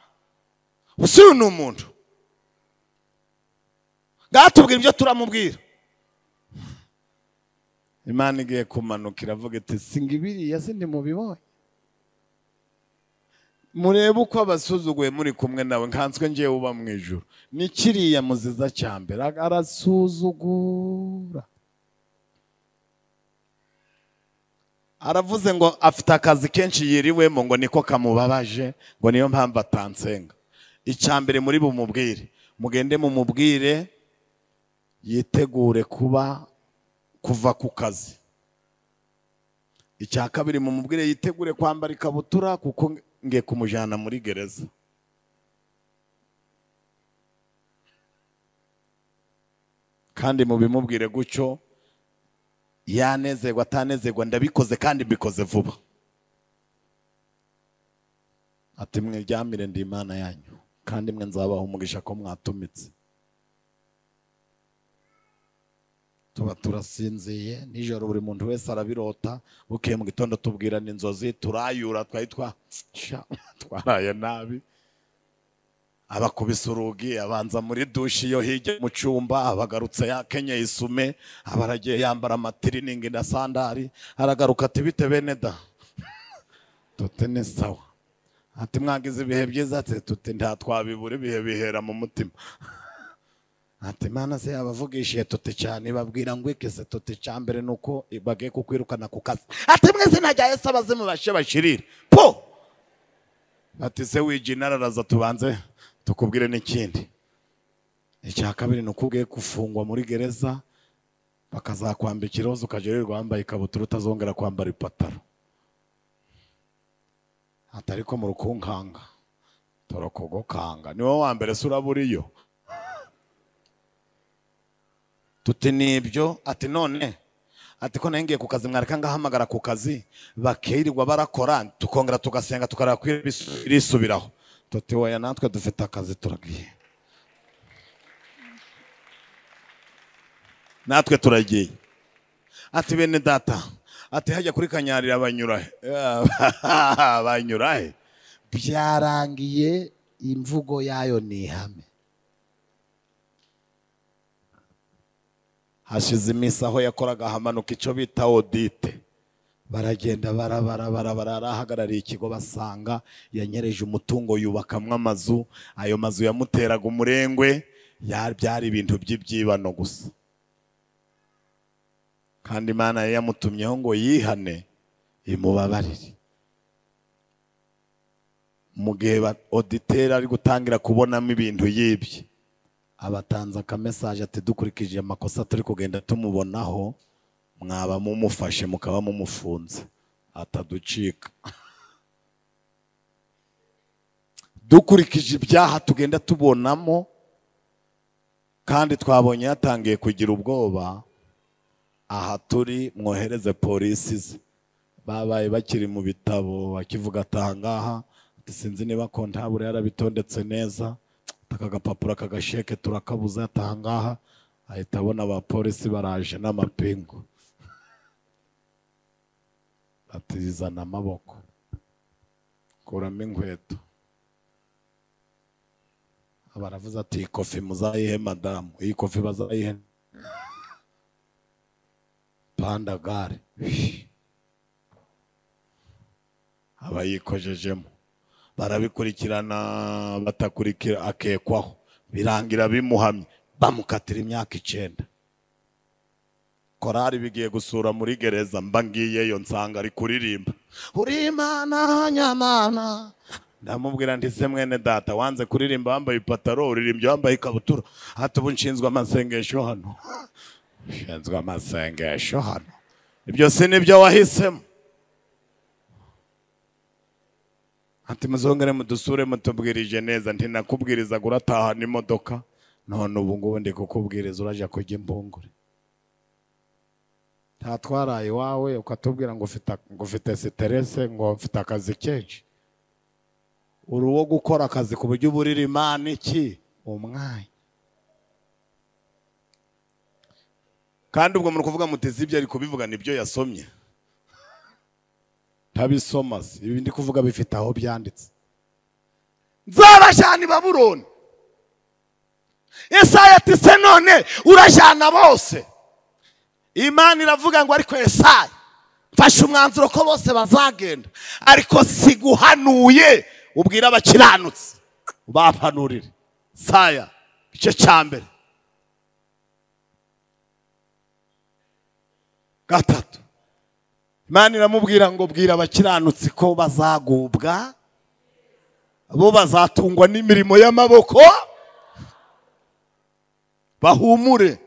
usiwe n'umuntu gatubwira ibyo turamubwira. Imana igiye kumanukira avuga iti singibiriya sindi mubibonye murebe uko abasuzuguye muri kumwe nawe nkanswe ngiye uba mu ijuru ni kiriya muziza cyambere arasuzugura. Aravuze ngo afite akazi kenshi yiriwemo ngo niko kamubabaje ngo niyo mpamvu atansenga. Icyambere muri bumubwire mugende mumubwire yitegure kuva ku kazi. Icya kabiri mumubwire yitegure kwambara ikabutura kuko ngiye kumujana muri gereza. Kandi mubimubwire gucyo yanezerwa atanezerwa ndabikoze kandi mbikoze vuba. Ati mwiryamire ndi Imana yanyu kandi mwe nzabaha umugisha ko mwatumitse. Tuba turasinziye nijoro buri muntu wese arabirota bukiye mu gitondo tubwirana inzozi turayura twaraye nabi. Abakubise urugi abanza muri dushi yo hirya mu cyumba abagarutse yakenye isume abaragiye yambara amatiriningi na sandari aragaruka ati bite bene da tute ni sawa ati mwagize ibihe byiza ati tute nta twabibure ibihe bihera mu mutima. Ati Imana se yabavugishiye tute cyane babwira ngo ikese tute cyambere nuko bagiye kukwirukana ku kazi. Ati mwese najya Yesu abazimu bashe bashirire po. Ati se wijinararaza tubanze tukubwire n'ikindi. Icya kabiri nukubwiye kufungwa muri gereza bakazakwambika iroza ukajererwa wambaye ikabutura utazongera kwambara ipataro. Atariko mu rukunkanga torokogokanga ni wowe wa mbere suraburiyo. Tuti nibyo ati none ati ko nangiye ku kazi mwareka ngahamagara ku kazi bakirirwa barakora tukongera tugasenga tukarara kwisubiraho. Tuti woya natwe dufite akazi turagiye natwe turagiye. Ati bene data ati hajya kuri Kanyarira banyurahe banyurahe byarangiye imvugo yayo ni ihame. hashize iminsi aho yakoraga hamanuka icyo bita audite, baragenda barahagarariye ikigo basanga yanyereje umutungo yubakamwe amazu, ayo mazu yamuteraga umurengwe, byari ibintu by'ibyibano gusa, kandi Imana yamutumyeho ngo yihane imubabarire. Mu gihe auditeur ari gutangira kubonamo ibintu yibye, abatanze akamesaje ati dukurikije amakosa turi kugenda tumubonaho, mwaba mumufashe mukaba mumufunze ataducika. Dukurikije ibyaha tugenda tubonamo kandi twabonye yatangiye kugira ubwoba, aha turi mwohereze polisi ze. Babaye bakiri mu bitabo akivuga atangaha, sinzi niba kontabure yarabitondetse neza, akagapapuro akagasheke turakabuza atangaha, ahita abona abapolisi baraje n'amapingu, atizana amaboko, kuramo inkweto. Baravuze ati iyi kofi muzayihe madamu, iyi kofi bazayihe pandagare. Abayikojejemo barabikurikirana, batakurikira akekwaho, birangira bimuhamye, bamukatira imyaka 9. Korari bigiye gusura muri gereza, mba ngiyeyo nsanga ari kuririmba uri Imana nyamana. Ndamubwira nti se mwene data, wanze kuririmba wambaye ipataro, uririmbye wambaye ikabutura, hati ubu nshinzwe amasengesho hano. Nshinzwe amasengesho hano, ibyo si nibyo wahisemo? Ati muzongere mudusure mutubwirije neza. Nti nakubwiriza gurataha n'imodoka, none ubu ngubu ndi kukubwiriza uraje kujya imbungure. Tatwaraye iwawe ukatubwira ngo ufite stress, ngo mfite akazi kenshi. Uruwo gukora akazi ku buryo uburira Imana iki umwanya. Kandi ubwo muri kuvuga mutezi ibyo ari kubivuga nibyo yasomye, tabisoma se. Ibi ndi kuvuga bifite aho byanditse. Nzabajana i Babuloni. Yesaya ati se none urajana bose? Imana iravuga ngo ariko Yesaya mfashe umwanzuro ko bose bazagenda, ariko siguhanuye ubwira abakiranutsi bapanurire. Saya igice cya mbere 3. Imana iramubwira ngo bwira abakiranutsi ko bazagubwa, bo bazatungwa n'imirimo y'amaboko, bahumure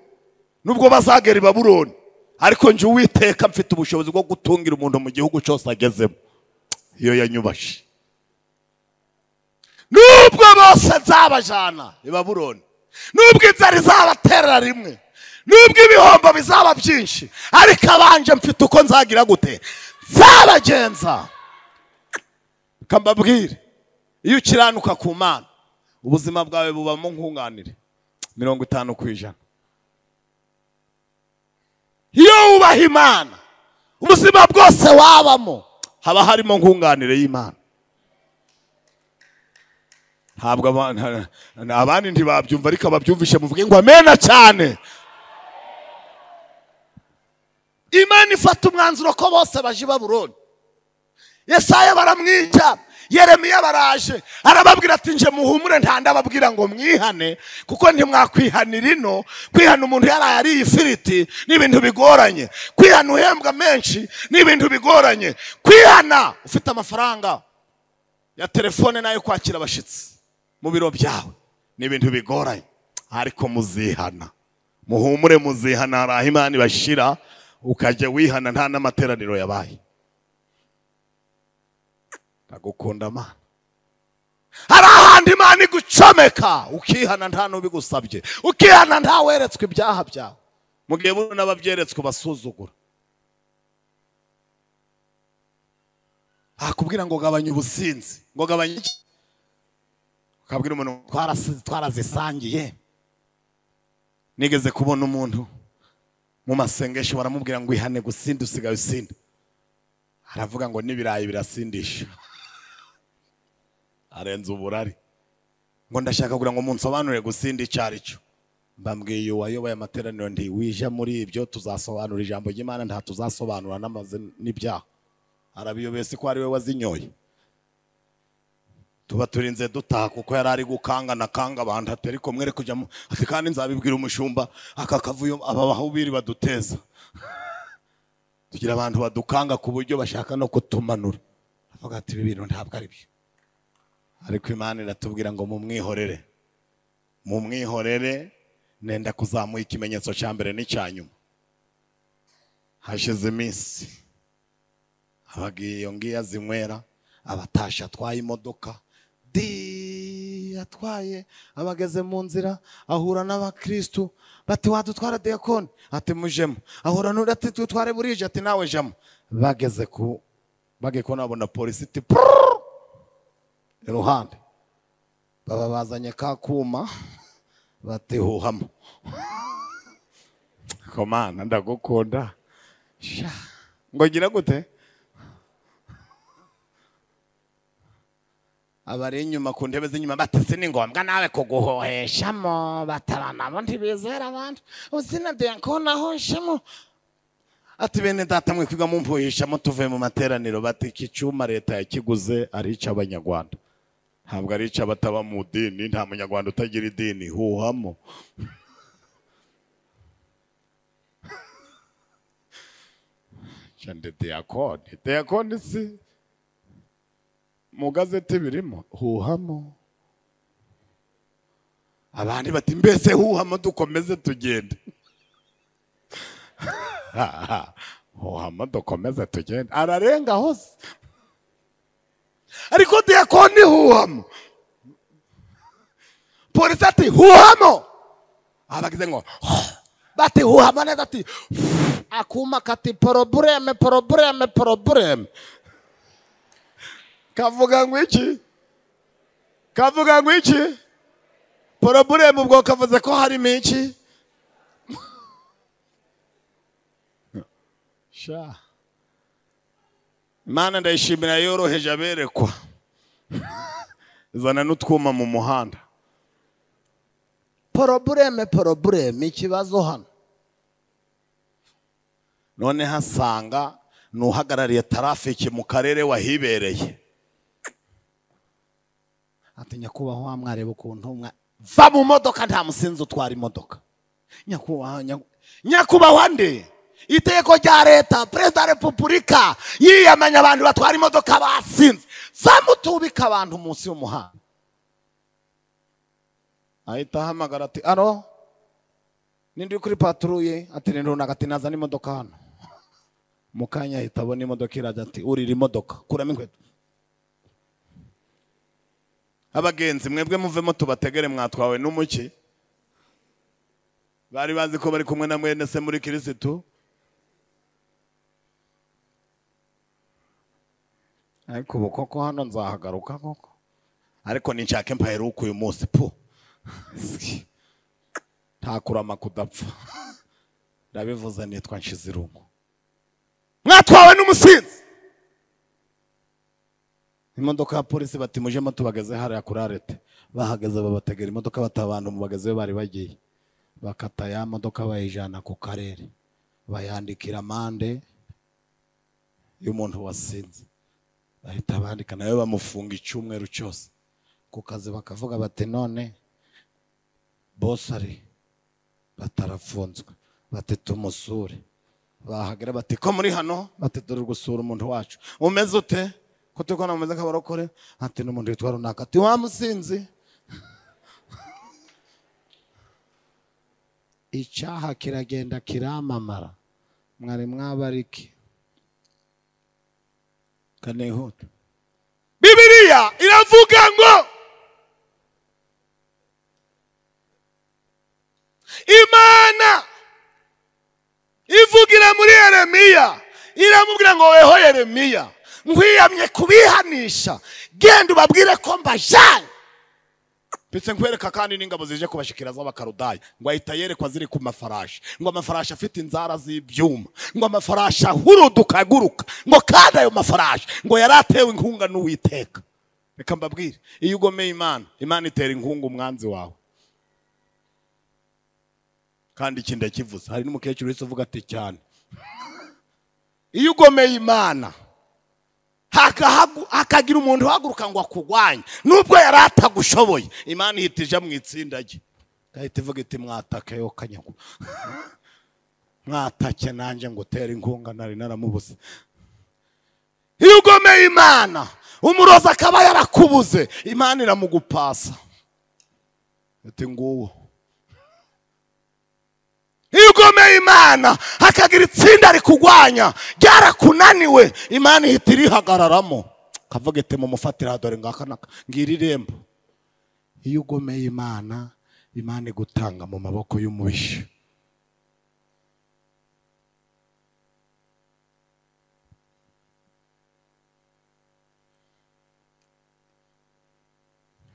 nubwo bazagera i Babuloni, ariko nje Uwiteka mfite ubushobozi bwo gutungira umuntu mu gihugu cyose agezemo. Iyo yanyubashe, nubwo bose nzabajana i Babuloni, nubwo inzara izabaterera rimwe, nubwo ibihombo bizaba byinshi, ariko abanje mfite uko nzagira gute nzabagenza. Kambabwire, iyo ukiranuka ku Mana, ubuzima bwawe bubamo nkunganire 50%. Iyo ubaha Imana, ubuzima bwose wabamo haba harimo nkunganire y'Imana. Ntabwo abandi ntibabyumva, ariko ababyumvishe muvuge ngo amena cyane. Imana ifata umwanzuro ko bose baje i Babuloni. Yesaya baramwica, Yeremiya baraje, arababwira ati nje muhumure, ntandababwira ngo mwihane, kuko ntimwakwihanira ino. Kwihana umuntu yaraye ari ifiriti ni ibintu bigoranye, kwihana uhembwa menshi ni ibintu bigoranye, kwihana ufite amafaranga ya telefone nayo kwakira abashitsi mu biro byawe ni ibintu bigoranye. Ariko muzihana, muhumure muzihana, hari Imana ibashira ukajya wihana nta n'amateraniro yabaye. Ndagukunda Mana. Hari ahandi Imana igucomeka ukihana nta n'ubigusabye, ukihana nta weretswe ibyaha byawe, mu gihe buno n'ababyeretswe basuzugura. Akubwira ngo gabanya ubusinzi, ngo gabanya iki? Ukabwira umuntu twarazisangiye. Nigeze kubona umuntu mu masengesho baramubwira ngo ihane gusinda usigaye usinda, aravuga ngo n'ibirayi birasindisha. Arenze uburari. ngo ndashaka kugira ngo munsobanurire gusinda icari cyo. Mbambwiye wayoboye amateraniro ndi wija muri ibyo tuzasobanura ijambo ry'Imana nta tuzasobanura n'amaze n'ibyaha. Arabiyobese ko ari we wazinyoye. Tuba turinze dutaha kuko yari ari gukanga na kanga abantu atari ko mwere kujya ati kandi nzabibwira umushumba akakavuyo ababaho biri baduteza. Tugira abantu badukanga ku buryo bashaka no kutumanura. Avuga ati ibi bintu ntabwo ari byo. Ariko Imana iratubwira ngo mumwihorere nenda kuzamuha ikimenyetso cya mbere n'icyanyuma. Hashize iminsi abagiye iyo ngiye azinywera abatasha atwaye imodoka atwaye abageze mu nzira ahura n'abakristo bati wadutwara diakoni ati mujemo ahura n'undi ati tutware burije ati nawe jamo bageze ko nabona polisi iti iruhande baba bazanye ka kuma bati huhamo komana ndagukunda ngo gira gute abari inyuma ku ntebe z'inyuma batese ni ngombwa nawe kuguhoheshamo batarana bo ntibizera abandi uzina diakoni ahoshamo ati bene data mwe kwiga mumpuhishamo tuvuye mu materaniro bati iki cyuma leta yakiguze ari icy'abanyarwanda ntabwo ari icy'abataba mu dini nta munyarwanda utagira idini huhamo cyande diakoni si mu gazeti birimo huhamo abandi bati mbese huhamo dukomeze tugende huhamo dukomeze tugende ararenga hose ariko diakoni huhamo polisi ati huhamo abagize ngo bati huhamo neza ati akuma kati probleme kavuga ngo iki probleme ubwo kavuze ko hari menshi sha Imana ndayishimira yoroheje aberekwa izana n'utwuma mu muhanda probleme ikibazo hano none hasanga nuhagarariye traffic mu karere wahibereye ati nyakubahwa mwareba ukuntu va mu modoka nta musinzi utwara imodoka nyakubahwa nde itegeko rya leta perezida wa repubulika yiyamanya abantu batwara imodoka basinze zamutubika abantu munsi y'umuhanda ahita ahamagara ati aro nindi kuri patrouille ati runaka ati nazana imodoka hano mukanya ahita abona imodoka iraza ati urira imodoka kuramo inkweto abagenzi mwebwe muvemo tubategere mwatwawe n'umuki bari bazi ko bari kumwe na mwene se muri Kristo ariko bukoko hano nzahagaruka koko ariko ninshake mpaheruka uyu munsi pu ntakurama kudapfa ndabivuze nitwa Nshizirungu mwatwawe n'umusinzi imodoka ya polisi bati mujemo tubageze hariya kuri arete bahageze babategera imodoka batabantu mu bageze bari bagiye bakata ya modoka bayijana ku karere bayandikira amande y'umuntu wasinze bahita bandika nayo bamufunga icyumweru cyose ku kazi bakavuga bati none boss ari batarafunzwe bati tumusure bahagera bati ko muri hano bati dore gusura umuntu wacu umeze ute ko tuko nameze nk'abarokore ati n'umuntu witwa runaka ati wa musinzi icyaha kiragenda kiramamara mwari mwabariki kanehuta Bibiliya iravuga ngo Imana ivugira muri Yeremiya iramubwira ngo weho Yeremiya nkwiyamye kubihanisha genda ubabwire ko mbajanye ndetse nkwereka kandi n'ingabo zije kubashikira z'abakarudaya ngo ahita yerekwa ziri ku mafarashi ngo amafarashi afite inzara z'ibyuma ngo amafarashi ahuruduka aguruka ngo kandi ayo mafarashi ngo yaratewe inkunga n'Uwiteka reka mbabwire, iyo ugomeye Imana, Imana itera inkunga umwanzi wawe. Kandi iki ndakivuze, hari n'umukecuru wese uvuga ati cyane. Iyo ugomeye Imana, hakagira umuntu uhaguruka ngo akugwanye, nubwo yari atagushoboye, Imana ihita ija mu itsinda rye, gahita ivuga iti mwatake yo kanyago, mwatake nanjye ngo utere inkunga nari naramubuze. Iyo ugomeye Imana, umurozi akaba yarakubuze, Imana iramugupasa ati nguwo. Iyo ugomeye Imana, hakagira itsinda rikugwanya ryarakunaniwe, Imana ihita irihagararamo, kavuga iti mumufatira dore ngaka ngira irembo. Iyo ugomeye Imana, Imana igutanga mu maboko y'umubisha.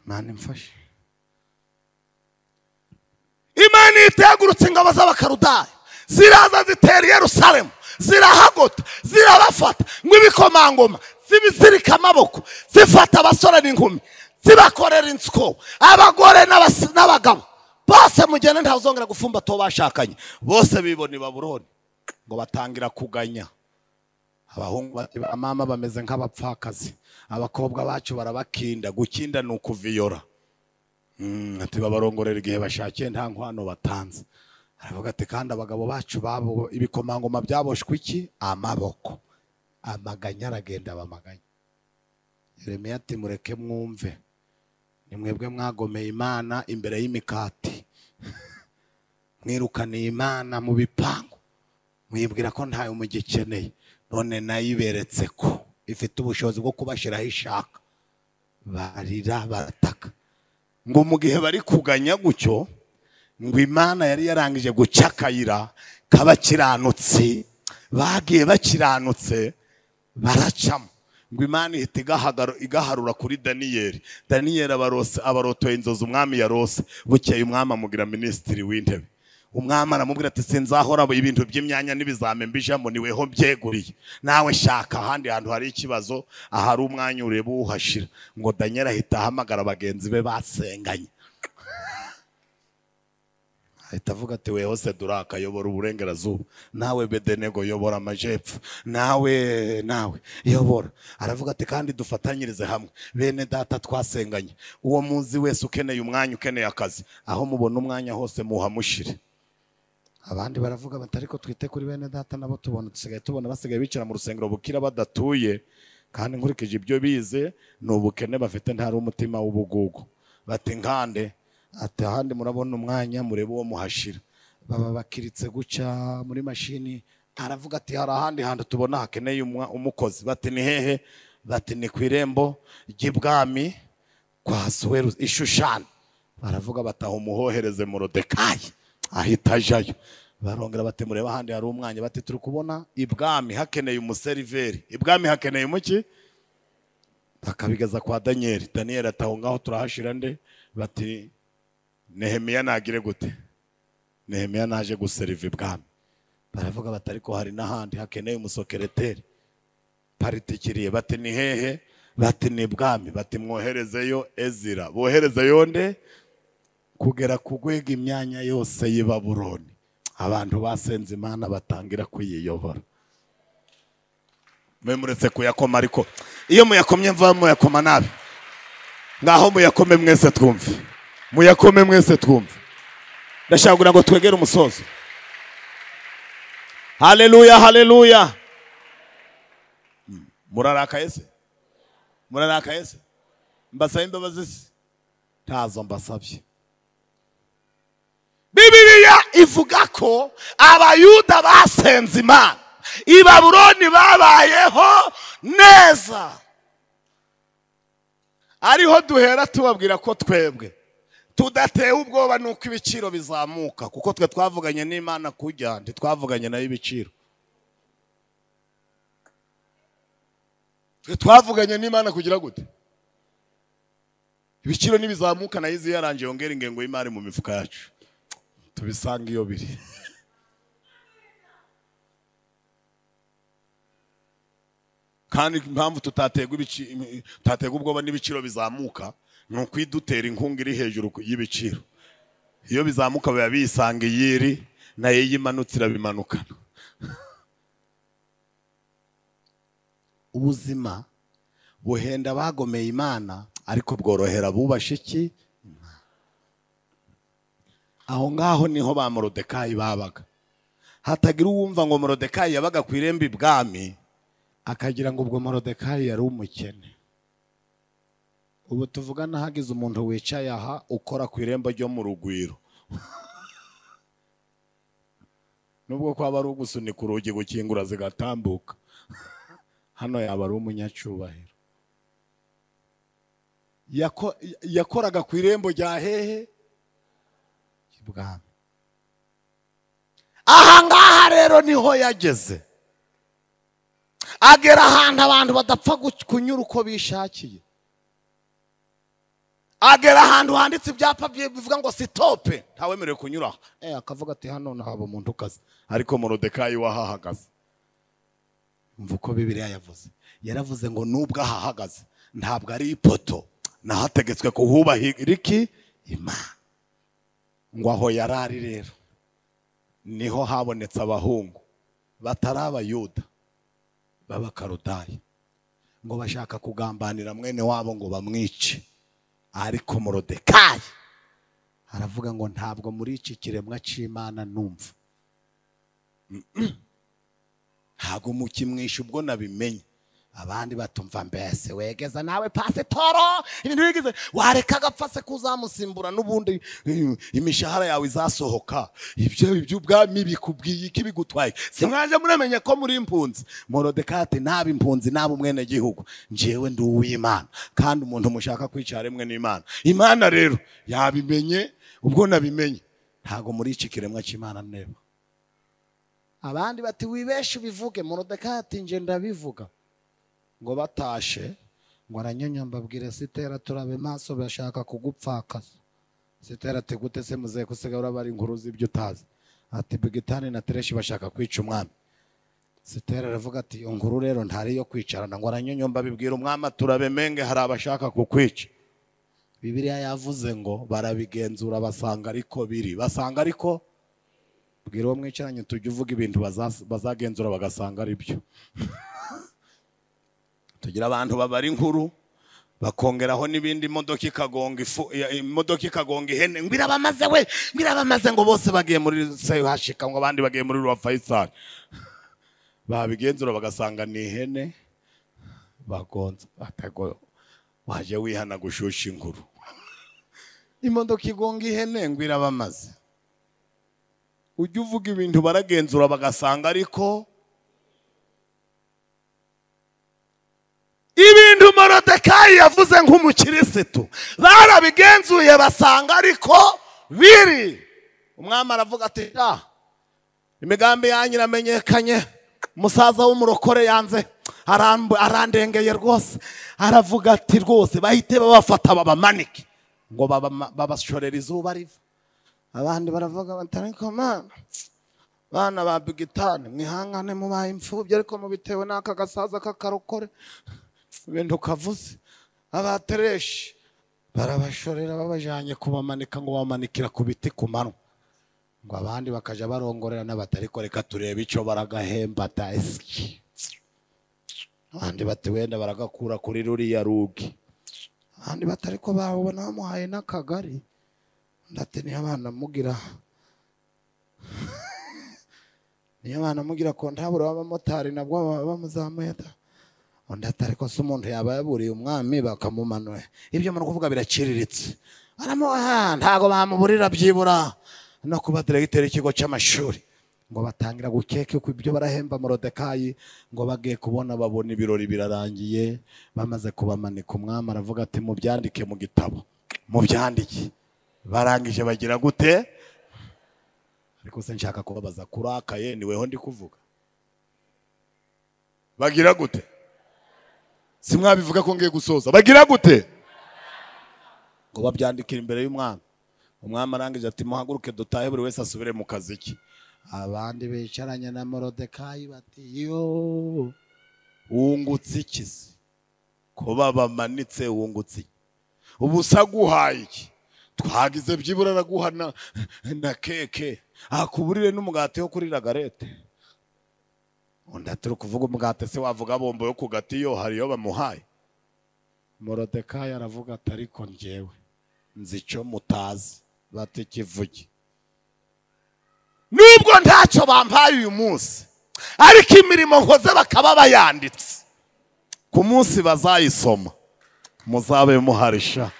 Imana imfashe. Imana itegurutse ingabo z'Abakarudayo, ziraza zitera Yerusalemu, zirahagota, zirabafata ngo ibikomangoma, zibizirika amaboko, zifata abasore n'inkumi, zibakorera insiko, abagore n'abagabo bose mugende ntazongera gufumba to bashakanye, bose bibona i Babuloni ngo batangira kuganya. Abahungu mama bameze nk'abapfakazi, abakobwa bacu barabakinda, gukinda ni ukuviyora. Ati babarongorera igihe bashakiye nta nkwano batanze. Aravuga ati kandi abagabo bacu babo ibikomangoma byaboshwe iki? Amaboko. Amaganya aragenda bamaganya. Yeremiya ati mureke mwumve, ni mwebwe mwagomeye Imana imbere y'imikati, mwirukaniye Imana mu bipangu, mwibwira ko ntayo mugikeneye, none nayiberetse ko ifite ubushobozi bwo kubashiraho ishaka. Barira barataka ngo mu gihe bari kuganya gucyo, ngo Imana yari yarangije gucakayira kabakiranutsi, bagiye bakiranutse baracamo, ngo Imana ihita igaharura kuri Daniyeli. Daniyeli abarotoye inzozi umwami yarose, bukeye umwami amugira minisitiri w'intebe. Umwami aramubwira ati sinzahora ibintu by'imyanya n'ibizame mbijamo, niweho byeguriye, nawe shaka ahandi hantu hari ikibazo, ahari umwanya ureba uhashira. Ngo Daniel ahita ahamagara bagenzi be basenganye, ahita avuga ati weho Seduraka yobora uburengerazuba, nawe Bedenego yobora amajepfo, nawe yobora. Aravuga ati kandi dufatanyirize hamwe, bene data twasenganye, uwo muzi wese ukeneye umwanya, ukeneye akazi, aho mubona umwanya hose muhamushire. Abandi baravuga bati ariko twite kuri bene data nabo tubona basigaye bicara mu rusengero bukira badatuye, kandi nkurikije ibyo bize ni ubukene bafite, ntari umutima w'ubugugu. Bati nkande, ati ahandi murabona umwanya murebe uwo muhashira, baba bakiritse guca muri mashini. Aravuga ati hari ahandi hantu tubona hakeneye umukozi. Bati ni hehe? Bati ni ku irembo ry'ibwami kwa Suweru Ishushani. Baravuga bataho umuhohereze Morodekayi, ahita ajayo. Barongera bati mureba ahandi hari umwanya. Bati turi kubona ibwami hakeneye umuseriveri, ibwami hakeneye umuki. Bakabigeza kwa Daniel. Daniel ataho ngaho turahashira nde? Bati Nehemiya nagire gute? Nehemiya naje guseriva ibwami. Baravuga bati ariko hari n'ahandi hakeneye umusokereteri, paritikiriye. Bati ni hehe? Bati ni ibwami. Bati mwoherezeyo Ezira. Boherezeyo nde? Kugera kugwega imyanya yose y'i Babuloni, abantu basenze Imana batangira kuyiyobora. Muretse kuyakoma, ariko iyo muyakomye mva muyakoma nabi. Ngaho muyakome mwese twumve, muyakome mwese twumve. Ndashaka ngo twegere umusozo. Haleluya, haleluya. Murarakaye se? Murarakaye se? Mbasaye imbabazi se? Ntazo mbasabye. Bibiliya ivuga ko abayuda basenze Imana, i Babuloni babayeho neza. Ariho duhera tubabwira ko twebwe tudatewe ubwoba nuko ibiciro bizamuka, kuko twe twavuganye n'Imana kujya, ntitwavuganye nayo ibiciro. Twe twavuganye n'Imana kugira gute? Ibiciro nibizamuka nayo izi yaranje yongera ingengo y'imari mu mifuka yacu, tubisanga iyo biri. kandi impamvu tutategwa ubwoba n'ibiciro bizamuka ni ukwidutera inkunga iri hejuru y'ibiciro. Iyo bizamuka biba bisanga iyiri nayo yimanutse irabimanukana. Ubuzima buhenda bagomeye Imana ariko bworohera bubashe iki? Aho ngaho niho ba Morodekayi babaga. Hatagira uwumva ngo Morodekayi yabaga ku irembo ibwami akagira ngo ubwo Morodekayi yari umukene. Ubu tuvugana hagize umuntu wicaye aha ukora ku irembo ryo mu rugwiro, nubwo kwaba ari ugusunika urugi gukingura zigatambuka, hano yaba ari umunyacubahiro. Yakoraga ku irembo rya hehe? Ibwami. Aha ngaha rero niho yageze, agera ahantu abantu badapfa kunyura uko bishakiye. Agera ahantu handitse ibyapa bivuga ngo sitope, ntawemerewe kunyura. Akavuga ati hano nahaba umuntu ukaze. Ariko Morodekayi wahahagaze, umva uko Bibiliya yavuze. Yaravuze ngo nubwo ahahagaze ntabwo ari ipoto, nahategetswe kuhubahira iki? Imana. Ngo aho yarari rero niho habonetse abahungu batari Abayuda b'Abakaludayi, ngo bashaka kugambanira mwene wabo ngo bamwice. Ariko Morodekayi aravuga ngo ntabwo muri iki kiremwa cy'Imana numva, ntabwo mukimwisha ubwo nabimenye. Abandi batumva mbese wegeza nawe pasitoro ibintu bigize wareka agapfa se kuzamusimbura n'ubundi imishahara yawe izasohoka. Ibyo ubwami bikubwiye iki bigutwaye? Simwaje muramenye ko muri impunzi? Morodekayi ati naba impunzi naba umwene gihugu, njewe ndi uw'Imana kandi umuntu mushaka kwicara rimwe n'Imana. Imana rero yabimenye ubwo nabimenye, ntago muri iki kiremwa cy'Imana neba. Abandi bati wibeshe bivuge. Morodekayi ati nje ndabivuga. Ngo batashe ngo aranyanya mbabwire Sitera turabe maso bashaka kugupfakaza. Sitera ati gute se muze kusigara bari inkuru z'ibyo utazi? Ati Bigitani na Tereshi bashaka kwica umwami. Sitera aravuga ati inkuru rero ntari yo kwicarana. Ngo aranyanya mbabibwira umwami turabe menge hari abashaka kukwica. Bibiliya yavuze ngo barabigenzura basanga ariko biri. Basanga ariko bwira uwo mwicaranye tujye uvuga ibintu bazagenzura bagasanga ari byo. Tugira abantu babara inkuru bakongeraho n'ibindi, imodoka ikagonga ihene ngo irabamaze we, ngo irabamaze, ngo bose bagiye muri Sehashika, ngo abandi bagiye muri Rwa Faisal. Babigenzura bagasanga ni ihene bagonze. Atago waje wihana gushusha inkuru. Imodoka igonga ihene ngo irabamaze. Ujye uvuga ibintu baragenzura bagasanga ariko ibintu Morodekayi yavuze nk'umukirisitu barabigenzuye basanga ariko biri. Umwami aravuga ati imigambi yanyu iramenyekanye, umusaza w'umurokore yanze arandengeye rwose. Aravuga ati rwose bahite babafata babamanike ngo babashorera izuba riva. Abandi baravuga bati ariko bana ba Bigitani mwihangane mubaye imfubyi ariko mubitewe n'aka gasaza k'akarokore ibintu kavuze. Abatereshi barabashorera babajanye kubamanika ngo bamanikira ku biti ku mano, ngo abandi bakaja barongorera n'abatariko reka turebe ico baragahemba taski. Abandi bati wenda baragakura kuri ruriya rugi. Abandi batariko babona bamuhaye n'akagari. Ndate ni abana mugira niyo abana mugira kontabura w'abamotari nabwo bamuzamuye. Undi atariko se umuntu yaba yaburiye umwami bakamumanura. Ibyo mu kuvuga biraciriritse. Ntago bamuburira byibura no kuba diregiteri ikigo cy'amashuri. Ngo batangira gukeke ko ibyo barahemba Morodekayi, ngo bagiye kubona babona ibirori birarangiye bamaze kubamanika. Umwami aravuga ati mubyandike mu gitabo, mubyandike. Barangije bagira gute? Ariko se nshaka kubabaza kurakaye niweho ndi kuvuga. Bagira gute? Simwabivuga ko ngiye gusoza. Bagira gute? Ngo babyandikira imbere y'umwami. Umwami arangije ati muhaguruke dutahe buri wese asubire mu kazi ke. Abandi bicaranye na Morodekayi bati yo wungutse ikizi kuba bamanitse wungutse ubusa guhaye iki twagize byibura araguhana na keke akuburire n'umugati wo kuri lagarete onda turi kuvuga umugati se wavuga bombo yo kugatiyo hariyo bamuhaye Morodekayi aravuga ati ariko njyewe nzi icyo mutazi bati kivuge nubwo ntacyo bampaye uyu munsi ariko imirimo nkoze bakaba bayanditse ku munsi bazayisoma muzabe muharisha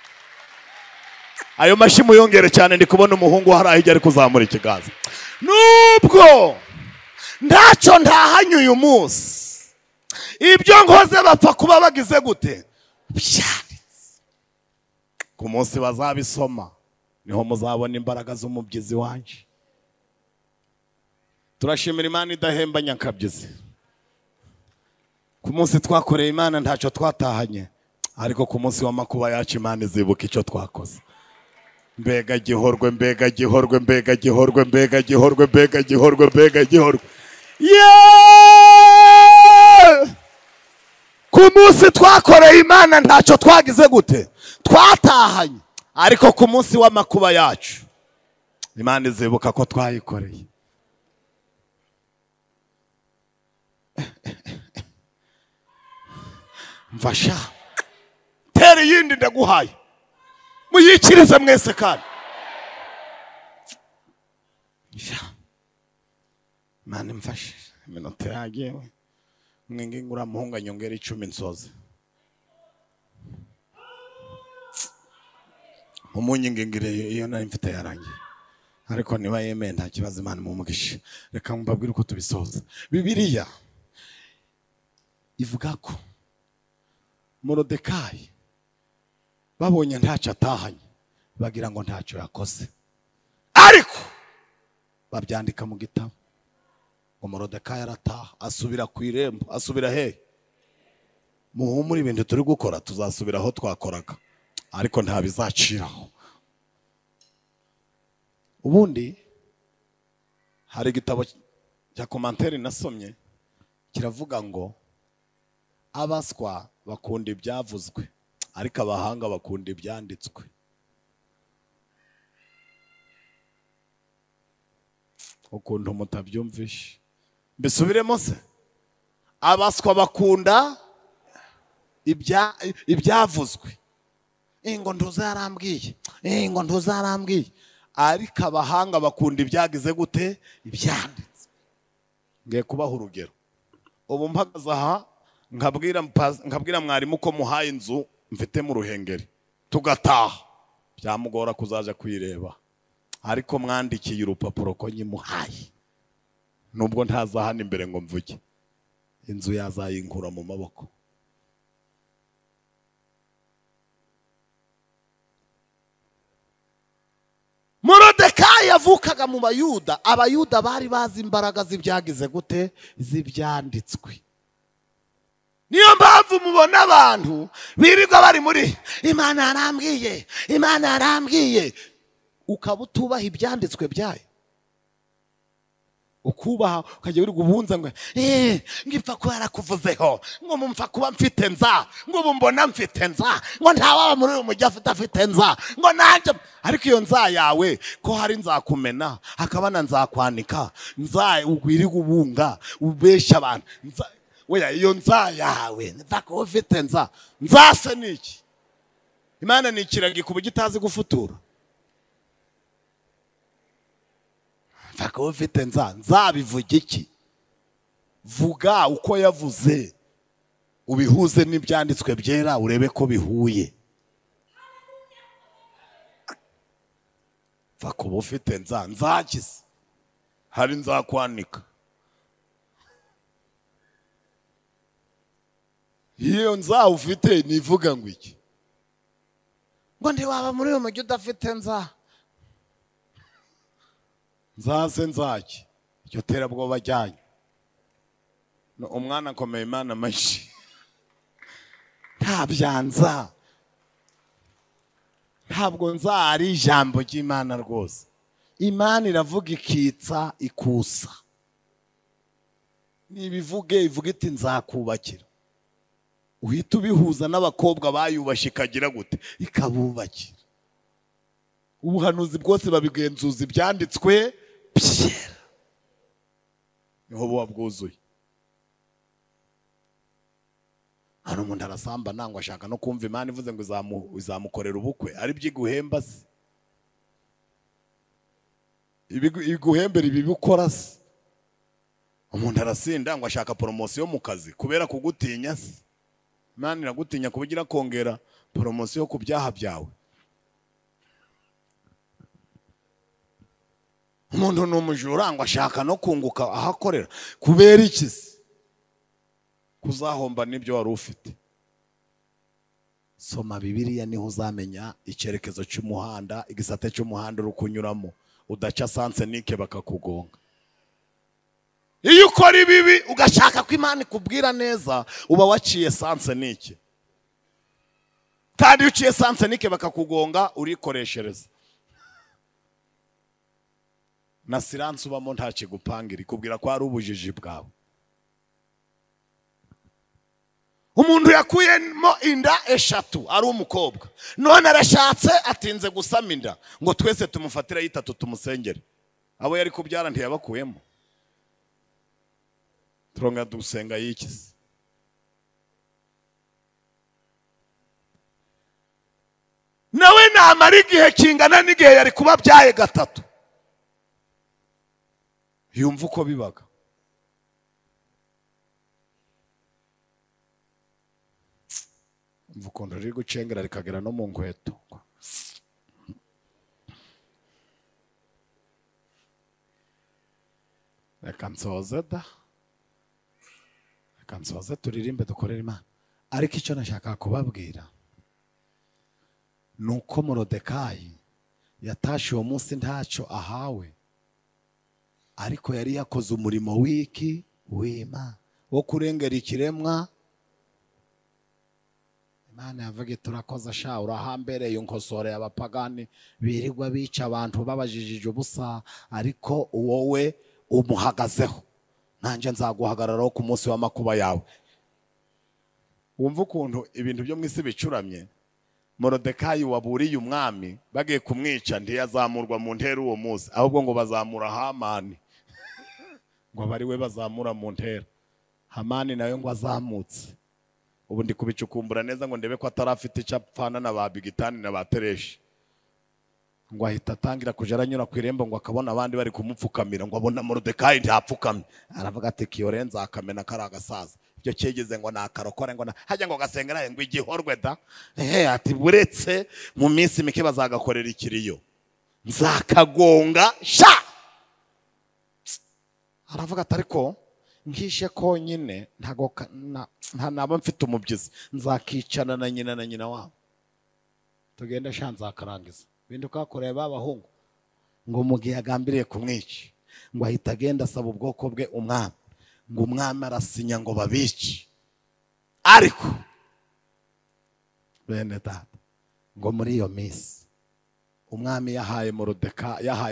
ayo mashi muyongere cyane ndi kubona umuhungu hari aho ari kuzamura ikiganza nubwo ntacyo ntahanye uyu munsi ibyo nkoze bapfa kuba bagize gute byanditse ku munsi bazabisoma niho muzabona imbaraga z'umubyizi wanje turashimira Imana idahemba nyakabyizi ku munsi twakoreye Imana ntacyo twatahanye ariko ku munsi w'amakuba yacu Imana izibuka icyo twakoze mbega gihorwe mbega gihorwe mbega gihorwe mbega gihorwe mbega gihorwe mbega gihorwe ku munsi twakoreye Imana ntacyo twagize gute twatahanye ariko ku munsi w'amakuba yacu Imana izibuka ko twayikoreye mfasha tera yindi ndaguhaye muyikirize mwese kandi Imana mfashe iminota yagiye mwingingura muhunga nyongera 10 nsoze umunyingingire iyo nari mfite yarangiye ariko niba yemeye nta kibazo Imana mumugishe reka mbabwire uko tubisoza Bibiliya ivuga ko Morodekayi babonye ntacyo atahanye bagira ngo ntacyo yakoze ariko babyandika mu gitabo ngo Morodekayi arataha asubira ku irembo asubira he muhumure ibintu turi gukora tuzasubira aho twakoraga ariko nta bizaciraho ubundi hari igitabo cya commentaire nasomye kiravuga ngo abaswa bakunda ibyavuzwe ariko abahanga bakunda ibyanditswe ukunda mutabyumvishe mbisubiremo se abaswa bakunda ibyavuzwe ngo ntuzarambwiye ngo ntuzarambwiye ariko abahanga bakunda ibyagize gute ibyanditse ngiye kubaha urugero ubu mpagaze aha nkabwira mwarimu ko muhaye inzu mfite mu Ruhengeri tugataha byamugora kuzaja kwireba ariko mwandikiye urupapuro ko nyimuhaye nubwo ntazahana imbere ngo mvuge inzu yazayinkura mu maboko Morodekayi yavukaga mu Bayuda Abayuda bari bazi imbaraga z'ibyagize gute z'ibyanditswe niyo mpamvu mubona abantu birirwa bari muri Imana yarambwiye Imana yarambwiye ukaba utubaha ibyanditswe byayo ukubaha ukajya uri gubunza ngo ngipfa kuba yarakuvuzeho ngo mumfa kuba mfite nza ngo mbona mfite nza ngo ntawaba muri uyu mujyi afite nza ngo nanjye ariko iyo nza yawe ko hari nzakumena hakaba na nzakwanika nza ugwiri gubunga ubesha abantu weya iyo nza yawe mfa kuba ufite nza nzase niki Imana ni ikiragi kuba gitazi gufutura mfa ufite nzabivuga iki vuga uko yavuze ubihuze n'ibyanditswe byera urebe ko bihuye mfa kuba ufite nzakize hari nzakwanika iyo nza ufite nivuga ngo iki ngo ntiwaba muri uyu mujyi udafite nzase nzaki icyo terabwoba ryanyu umwana akomeye Imana menshi nta byanza ntabwo nza ari ijambo ry'Imana rwose Imana iravuga ikitsa ikusa nibivuge ivuga iti nzakubakira uhita ubihuza n'abakobwa bayubashye ikagira gute ikabubakira. Ubuhanuzi bwose babigenzuza ibyanditswe byera niho buba bwuzuye. Hano umuntu arasamba nangwa ashaka no kumva Imana ivuze ngo izamukorera ubukwe ari byiguhemba se, iguhembera ibi bikora se. Umuntu arasinda ngo ashaka promotion mu kazi kubera kugutinya se. Imana iragutinya kubugira kongera promotion ku byaha byawe. Umuntu n'umujura ngo ashaka no kunguka ahakorera kubera iki se? Kuzahomba nibyo wari ufite. Soma Bibiliya niho uzamenya icyerekezo cy'umuhanda, igisate cy'umuhanda urukunyuramo, udaca sansenike bakakugonga. Iyo ukora ibibi ugashaka ko Imana ikubwira neza uba waciye sansenike, kandi iyo uciye sansenike bakakugonga urikoreshereza. Na siranse ubamo nta kigupangira ikubwira ko ari ubujiji bwawe. Umuntu yakuyemo inda eshatu ari umukobwa, none arashatse atinze gusama inda ngo twese tumufatira yitatu tumusengere. Abo yari kubyara ntiyabakuyemo. Turonga dusenga yikize. Nawe namara igihe kingana n'igihe yari kuba byaye gatatu. Yumva uko bibaga. Mvukondo riri gucengera rikagera no mu nkweto. Reka nsoze turirimbe dukorera Imana. Ariko icyo nashaka kubabwira nuko Morodekayi yatashe uwo munsi ntacyo ahawe, ariko yari yakoze umurimo w'iki w'Imana wo kurengera ikiremwa. Imana yavuga turakoze sha urahambereye unkosoreye abapagani birirwa bica abantu babajijije ubusa, ariko wowe umuhagazeho, nanjye nzaguhagararaho ku munsi w'amakuba yawe. Wumva ukuntu ibintu byo mu isi bicuramye. Morodekayi waburiye umwami bagiye kumwica ntiyazamurwa mu ntera uwo munsi, ahubwo ngo bazamura Hamani ngo bari we bazamura mu ntera. Hamani nawe ngo azamutse. Ubu ndi kubicukumbura neza ngo ndebe ko atarafite icapfana na ba Bigitani na ba Tereshi. Ngo ahita atangira kuja aranyura ku irembo ngo akabona abandi bari kumupfukamira, ngo abona Morodekayi ntapfukamye. Aravuga ati kiyore nzakamena kari agasaza. Ibyo cyegeze ngo nakarokore ngo hajya ngo gasengera ngo igihorwe da. Ati buretse mu minsi mike bazagakorera ikiriyo nzakagonga sha. Aravuga ati ariko ngishe ko nyine nta naba mfite umubyizi, nzakicana na nyina wabo tugenda sha nzakarangiza. Binduka kureba abahungu ngo mu gihe agambiriye kumwica ngo ahita agenda asaba ubwoko bwe umwami, ngo umwami arasinya ngo babici. Ariko bene data ngo muri iyo minsi umwami yahaye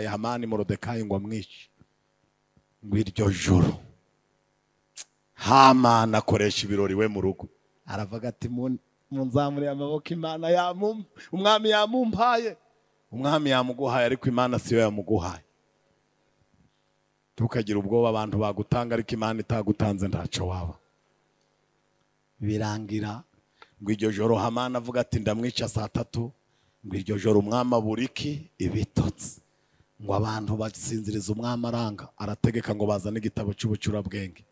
Hamani Morodekayi ngo amwice. Ngo iryo joro Hamani akoresha ibirori we mu rugo. Aravuga ati munzamuriye amaboko Imana umwami yamumpaye. Umwami yamuguhaye ariko Imana siyo yamuguhaye. Tukagira ubwoba abantu bagutanga ariko Imana itagutanze ntacyo waba. Birangira ngo iryo joro Hamani avuga ati ndamwica saa 3. Ngo iryo joro umwami aburiki ibitotsi. Ngo abantu basinziriza umwami aranga, arategeka ngo bazane igitabo cy'ubucurabwenge.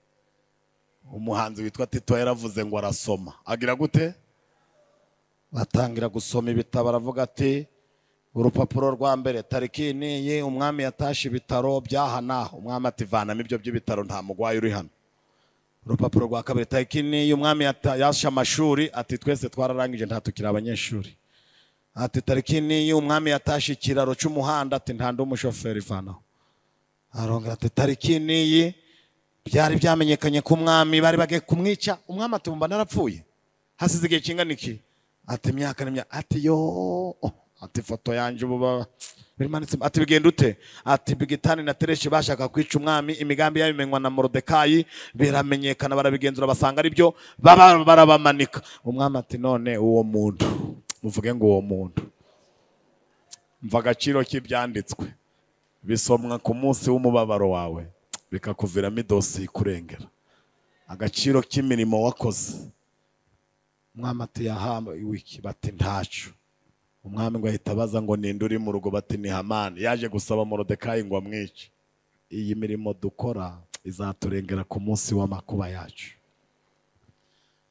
Umuhanzi witwa Tito yaravuze ngo arasoma. Agira gute? Batangira gusoma ibitabo, aravuga ati urupapuro rwa mbere tariki niyi umwami yatashe ibitaro byahana. Umwami ati vanamo ibyo by'ibitaro nta mugwayi uri hano. Urupapuro rwa kabiri tariki niyi umwami yashe amashuri. Ati twese twararangije nta tukira abanyeshuri. Ati tariki niyi umwami yatashe ikiraro cy'umuhanda. Ati nta ndumushoferi vanaho. Arongera ati tariki niyi byari byamenyekanye ko umwami bari bagiye kumwica. Umwami ati mba narapfuye hasize igihe kingana iki? Ati imyaka n'imyaka. Ati yo ati foto yanje ubu Bimanitse ati bigenda ute? Ati Bigitani na Tereshi bashaka kwica umwami, imigambi yabimenywa na Morodekayi, biramenyekana barabigenzura basanga ari byo, barabamanika. Umwami ati none uwo muntu, muvuge ngo uwo muntu, mva agaciro k'ibyanditswe bisomwa ku munsi w'umubabaro wawe bikakuviramo idosiye kurengera, agaciro k'imirimo wakoze. Umwami ati yahamba wiki, bati ntacu. Umwami ngo ahita abaza ngo ninde uri mu rugo, bati ni Hamani, yaje gusaba Morodekayi ngo amwice. Iyi mirimo dukora izaturengera ku munsi w'amakuba yacu.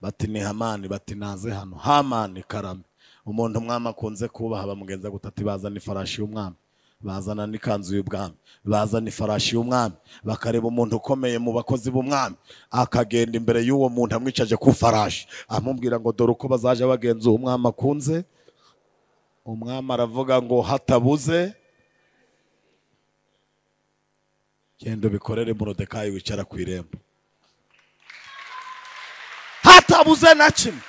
Bati ni Hamani, bati naze hano. Hamani karame, umuntu umwami akunze kubaha bamugenza gutati, bazana ifarashi y'umwami, bazana n'ikanzu y'ubwami, bazana ifarashi y'umwami, bakareba umuntu ukomeye mu bakozi b'umwami, akagenda imbere y'uwo muntu amwicaje ku farashi, amubwira ngo dore uko bazaje bagenza umwami akunze. Umwami aravuga ngo hatabuze, genda bikorere Morodekayi wicara ku irembo, hatabuze na kimwe.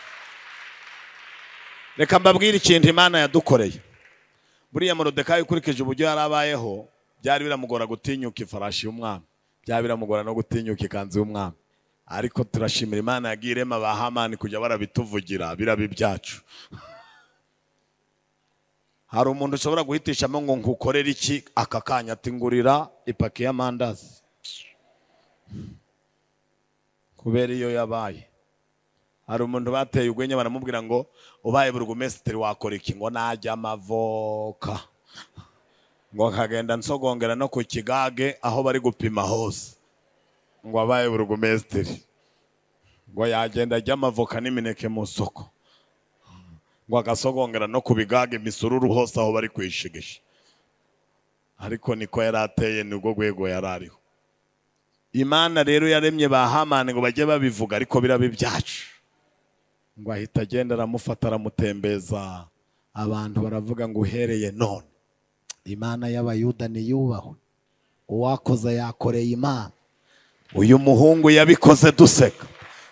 Reka mbabwire ikintu Imana yadukoreye. Buriya Morodekayi ukurikije uburyo yarabayeho, byari biramugora gutinyuka ifarashi y'umwami, byari biramugora no gutinyuka ikanzu y'umwami. Ariko turashimira Imana yagiye irema ba Hamani kujya barabituvugira, birabi byacu. Hari umuntu ushobora guhitishamo ngo nkukorera iki aka kanya, ati ngurira ipaki y'amandazi, kubera iyo yabaye. Hari umuntu bateye ugwenya baramubwira ngo ubaye burugumesitiri wakora iki, ngo najya amavoka, ngo akagenda nsogongera no ku kigage aho bari gupima hose, ngo abaye burugumesitiri, ngo yagenda ajya amavoka n'imineke mu soko, ngo agasogongera no ku bigage misururu hose aho bari kwishigisha. Ariko niko yarateye, nibwo rwego yarariho. Imana rero yaremye ba Hamani ngo bajye babivuga, ariko birabi byacu. Ngo ahita agenda aramufata aramutembeza, abantu baravuga ngo uhereye none Imana y'Abayuda niyubahwe, uwakoze yakoreye Imana. Uyu muhungu yabikoze duseka,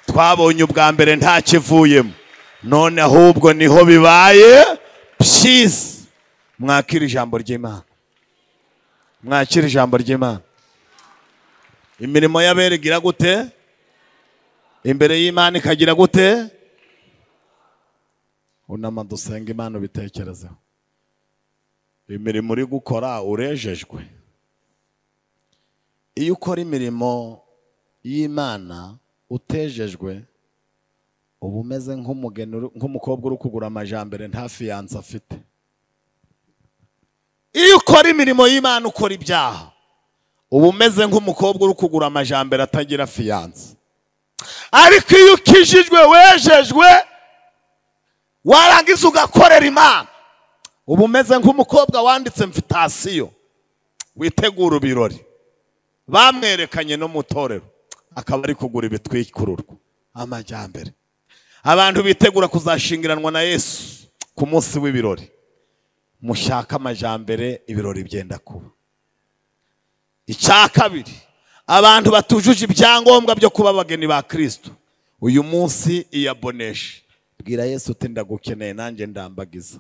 twabonye ubwa mbere nta kivuyemo, none ahubwo niho bibaye byiza. Mwakira ijambo ry'Imana, mwakira ijambo ry'Imana. Imirimo y'abera igira gute? Imbere y'Imana ikagira gute? Unama dusenga Imana ubitekerezeho. Imirimo uri gukora urejejwe. Iyo ukora imirimo y'Imana utejejwe, uba umeze nk'umukobwa uri kugura amajambere nta fiyanse afite. Iyo ukora imirimo y'Imana ukora ibyaha, uba umeze nk'umukobwa uri kugura amajambere atagira fiyanse. Ariko iyo ukijijwe wejejwe, warangiza ugakorera Imana, uba umeze nk'umukobwa wanditse mfitasiyo, witegura ibirori. Bamwerekanye no mu torero, akaba ari kugura ibitwikururwa amajyambere. Abantu bitegura kuzashingiranwa na Yesu ku munsi w'ibirori, mushaka amajyambere, ibirori byenda kuba. Icya kabiri, abantu batujuje ibyangombwa byo kuba abageni ba Kristo, uyu munsi iyaboneshe. Bwira Yesu uti ndagukeneye nanjye ndambagiza.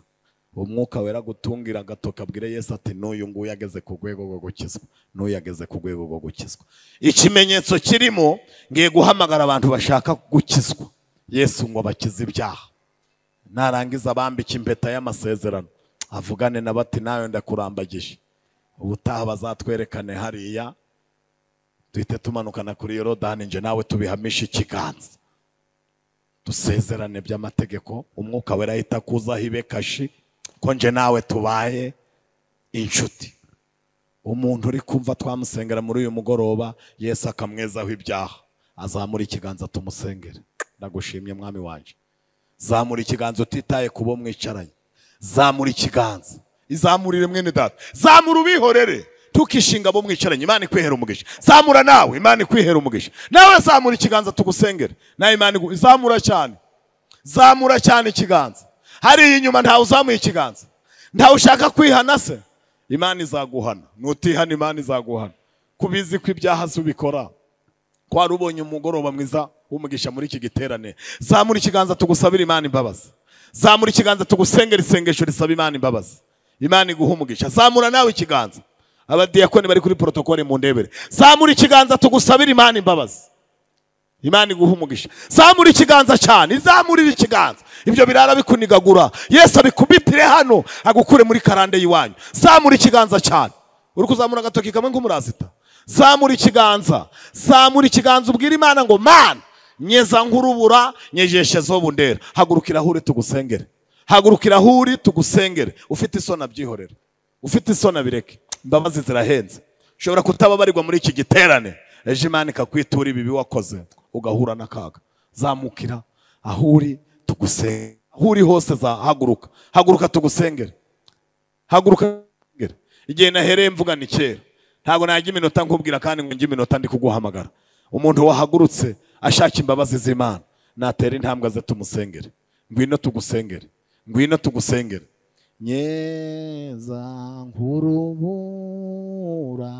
Umwuka wera gutungira agatoka, bwira Yesu ati n'uyu nguyu ageze ku rwego rwo gukizwa, n'uyu ageze ku rwego rwo gukizwa. Ikimenyetso kirimo, ngiye guhamagara abantu bashaka gukizwa. Yesu ngo bakize ibyaha, narangiza abambika impeta y'amasezerano, avugane na bati nawe ndakurambagije. Ubutaha bazatwerekane hariya, duhite tumanukana kuri Yorodani, nje nawe tubihamisha ikiganza, dusezerane by'amategeko. Umwuka wera ahita kuza hibe kashi ko nje nawe tubaye inshuti. Umuntu uri kumva twamusengera muri uyu mugoroba, Yesu akamwezaho ibyaha, azamura ikiganza tumusengere. Ndagushimye mwami wanje. Zamura ikiganza utitaye kubo mwicaranye, zamura ikiganza, izamurire mwene data, zamura ubihorere, tukishinga bo mwicaranye. Imana ikwihera umugisha. Zamura nawe, Imana ikwihera umugisha. Nawe zamura ikiganza tugusengere, nawe Imana izamura cyane, zamura cyane ikiganza. Hari inyuma ntawe uzamuye ikiganza, ntawe ushaka kwihana se, Imana izaguhana. Nutihana Imana izaguhana. Kubizi ko ibyaha ubikora, ko wari ubonye umugoroba mwiza w'umugisha muri iki giterane. Zamura ikiganza tugusabira Imana imbabazi, zamura ikiganza tugusengera isengesho risaba Imana imbabazi. Imana iguha umugisha. Zamura nawe ikiganza. Abadiyakoni bari kuri protokole mu ndebere. Zamura ikiganza tugusabira Imana imbabazi. Imana iguha umugisha. Zamura ikiganza cyane. Izamurira ikiganza. Ibyo birara bikunigagura. Yesu abikubitire hano agukure muri karande yiwanyu. Zamura ikiganza cyane. Uri kuzamura agatoki kamwe nk'umurazita. Zamura ikiganza. Zamura ikiganza ubwira Imana ngo Mana nyeza nkurubura nyejeshe zo bundera. Hagurukira hure tugusengere. Hagurukira huri tugusengere. Ufite isona byihorera. Ufite isona bireke. Imbabazi zirahenze. Ushobora kutababarirwa muri iki giterane. Ejo Imana ikakwitura ibibi wakoze ugahura n'akaga. Zamukira ahuri tugusengere. Ahuri hose haguruka. Haguruka tugusengere. Haguruka. Igihe nahereye mvuga ni kera. Ntago najya iminota nkubwira kandi ngo njye iminota ndi kuguhamagara. Umuntu wahagurutse ashaka imbabazi z'Imana natera intambwe ze tumusengere. Ngwino tugusengere. Ngwino tugusengere. Nyeza nkurubura.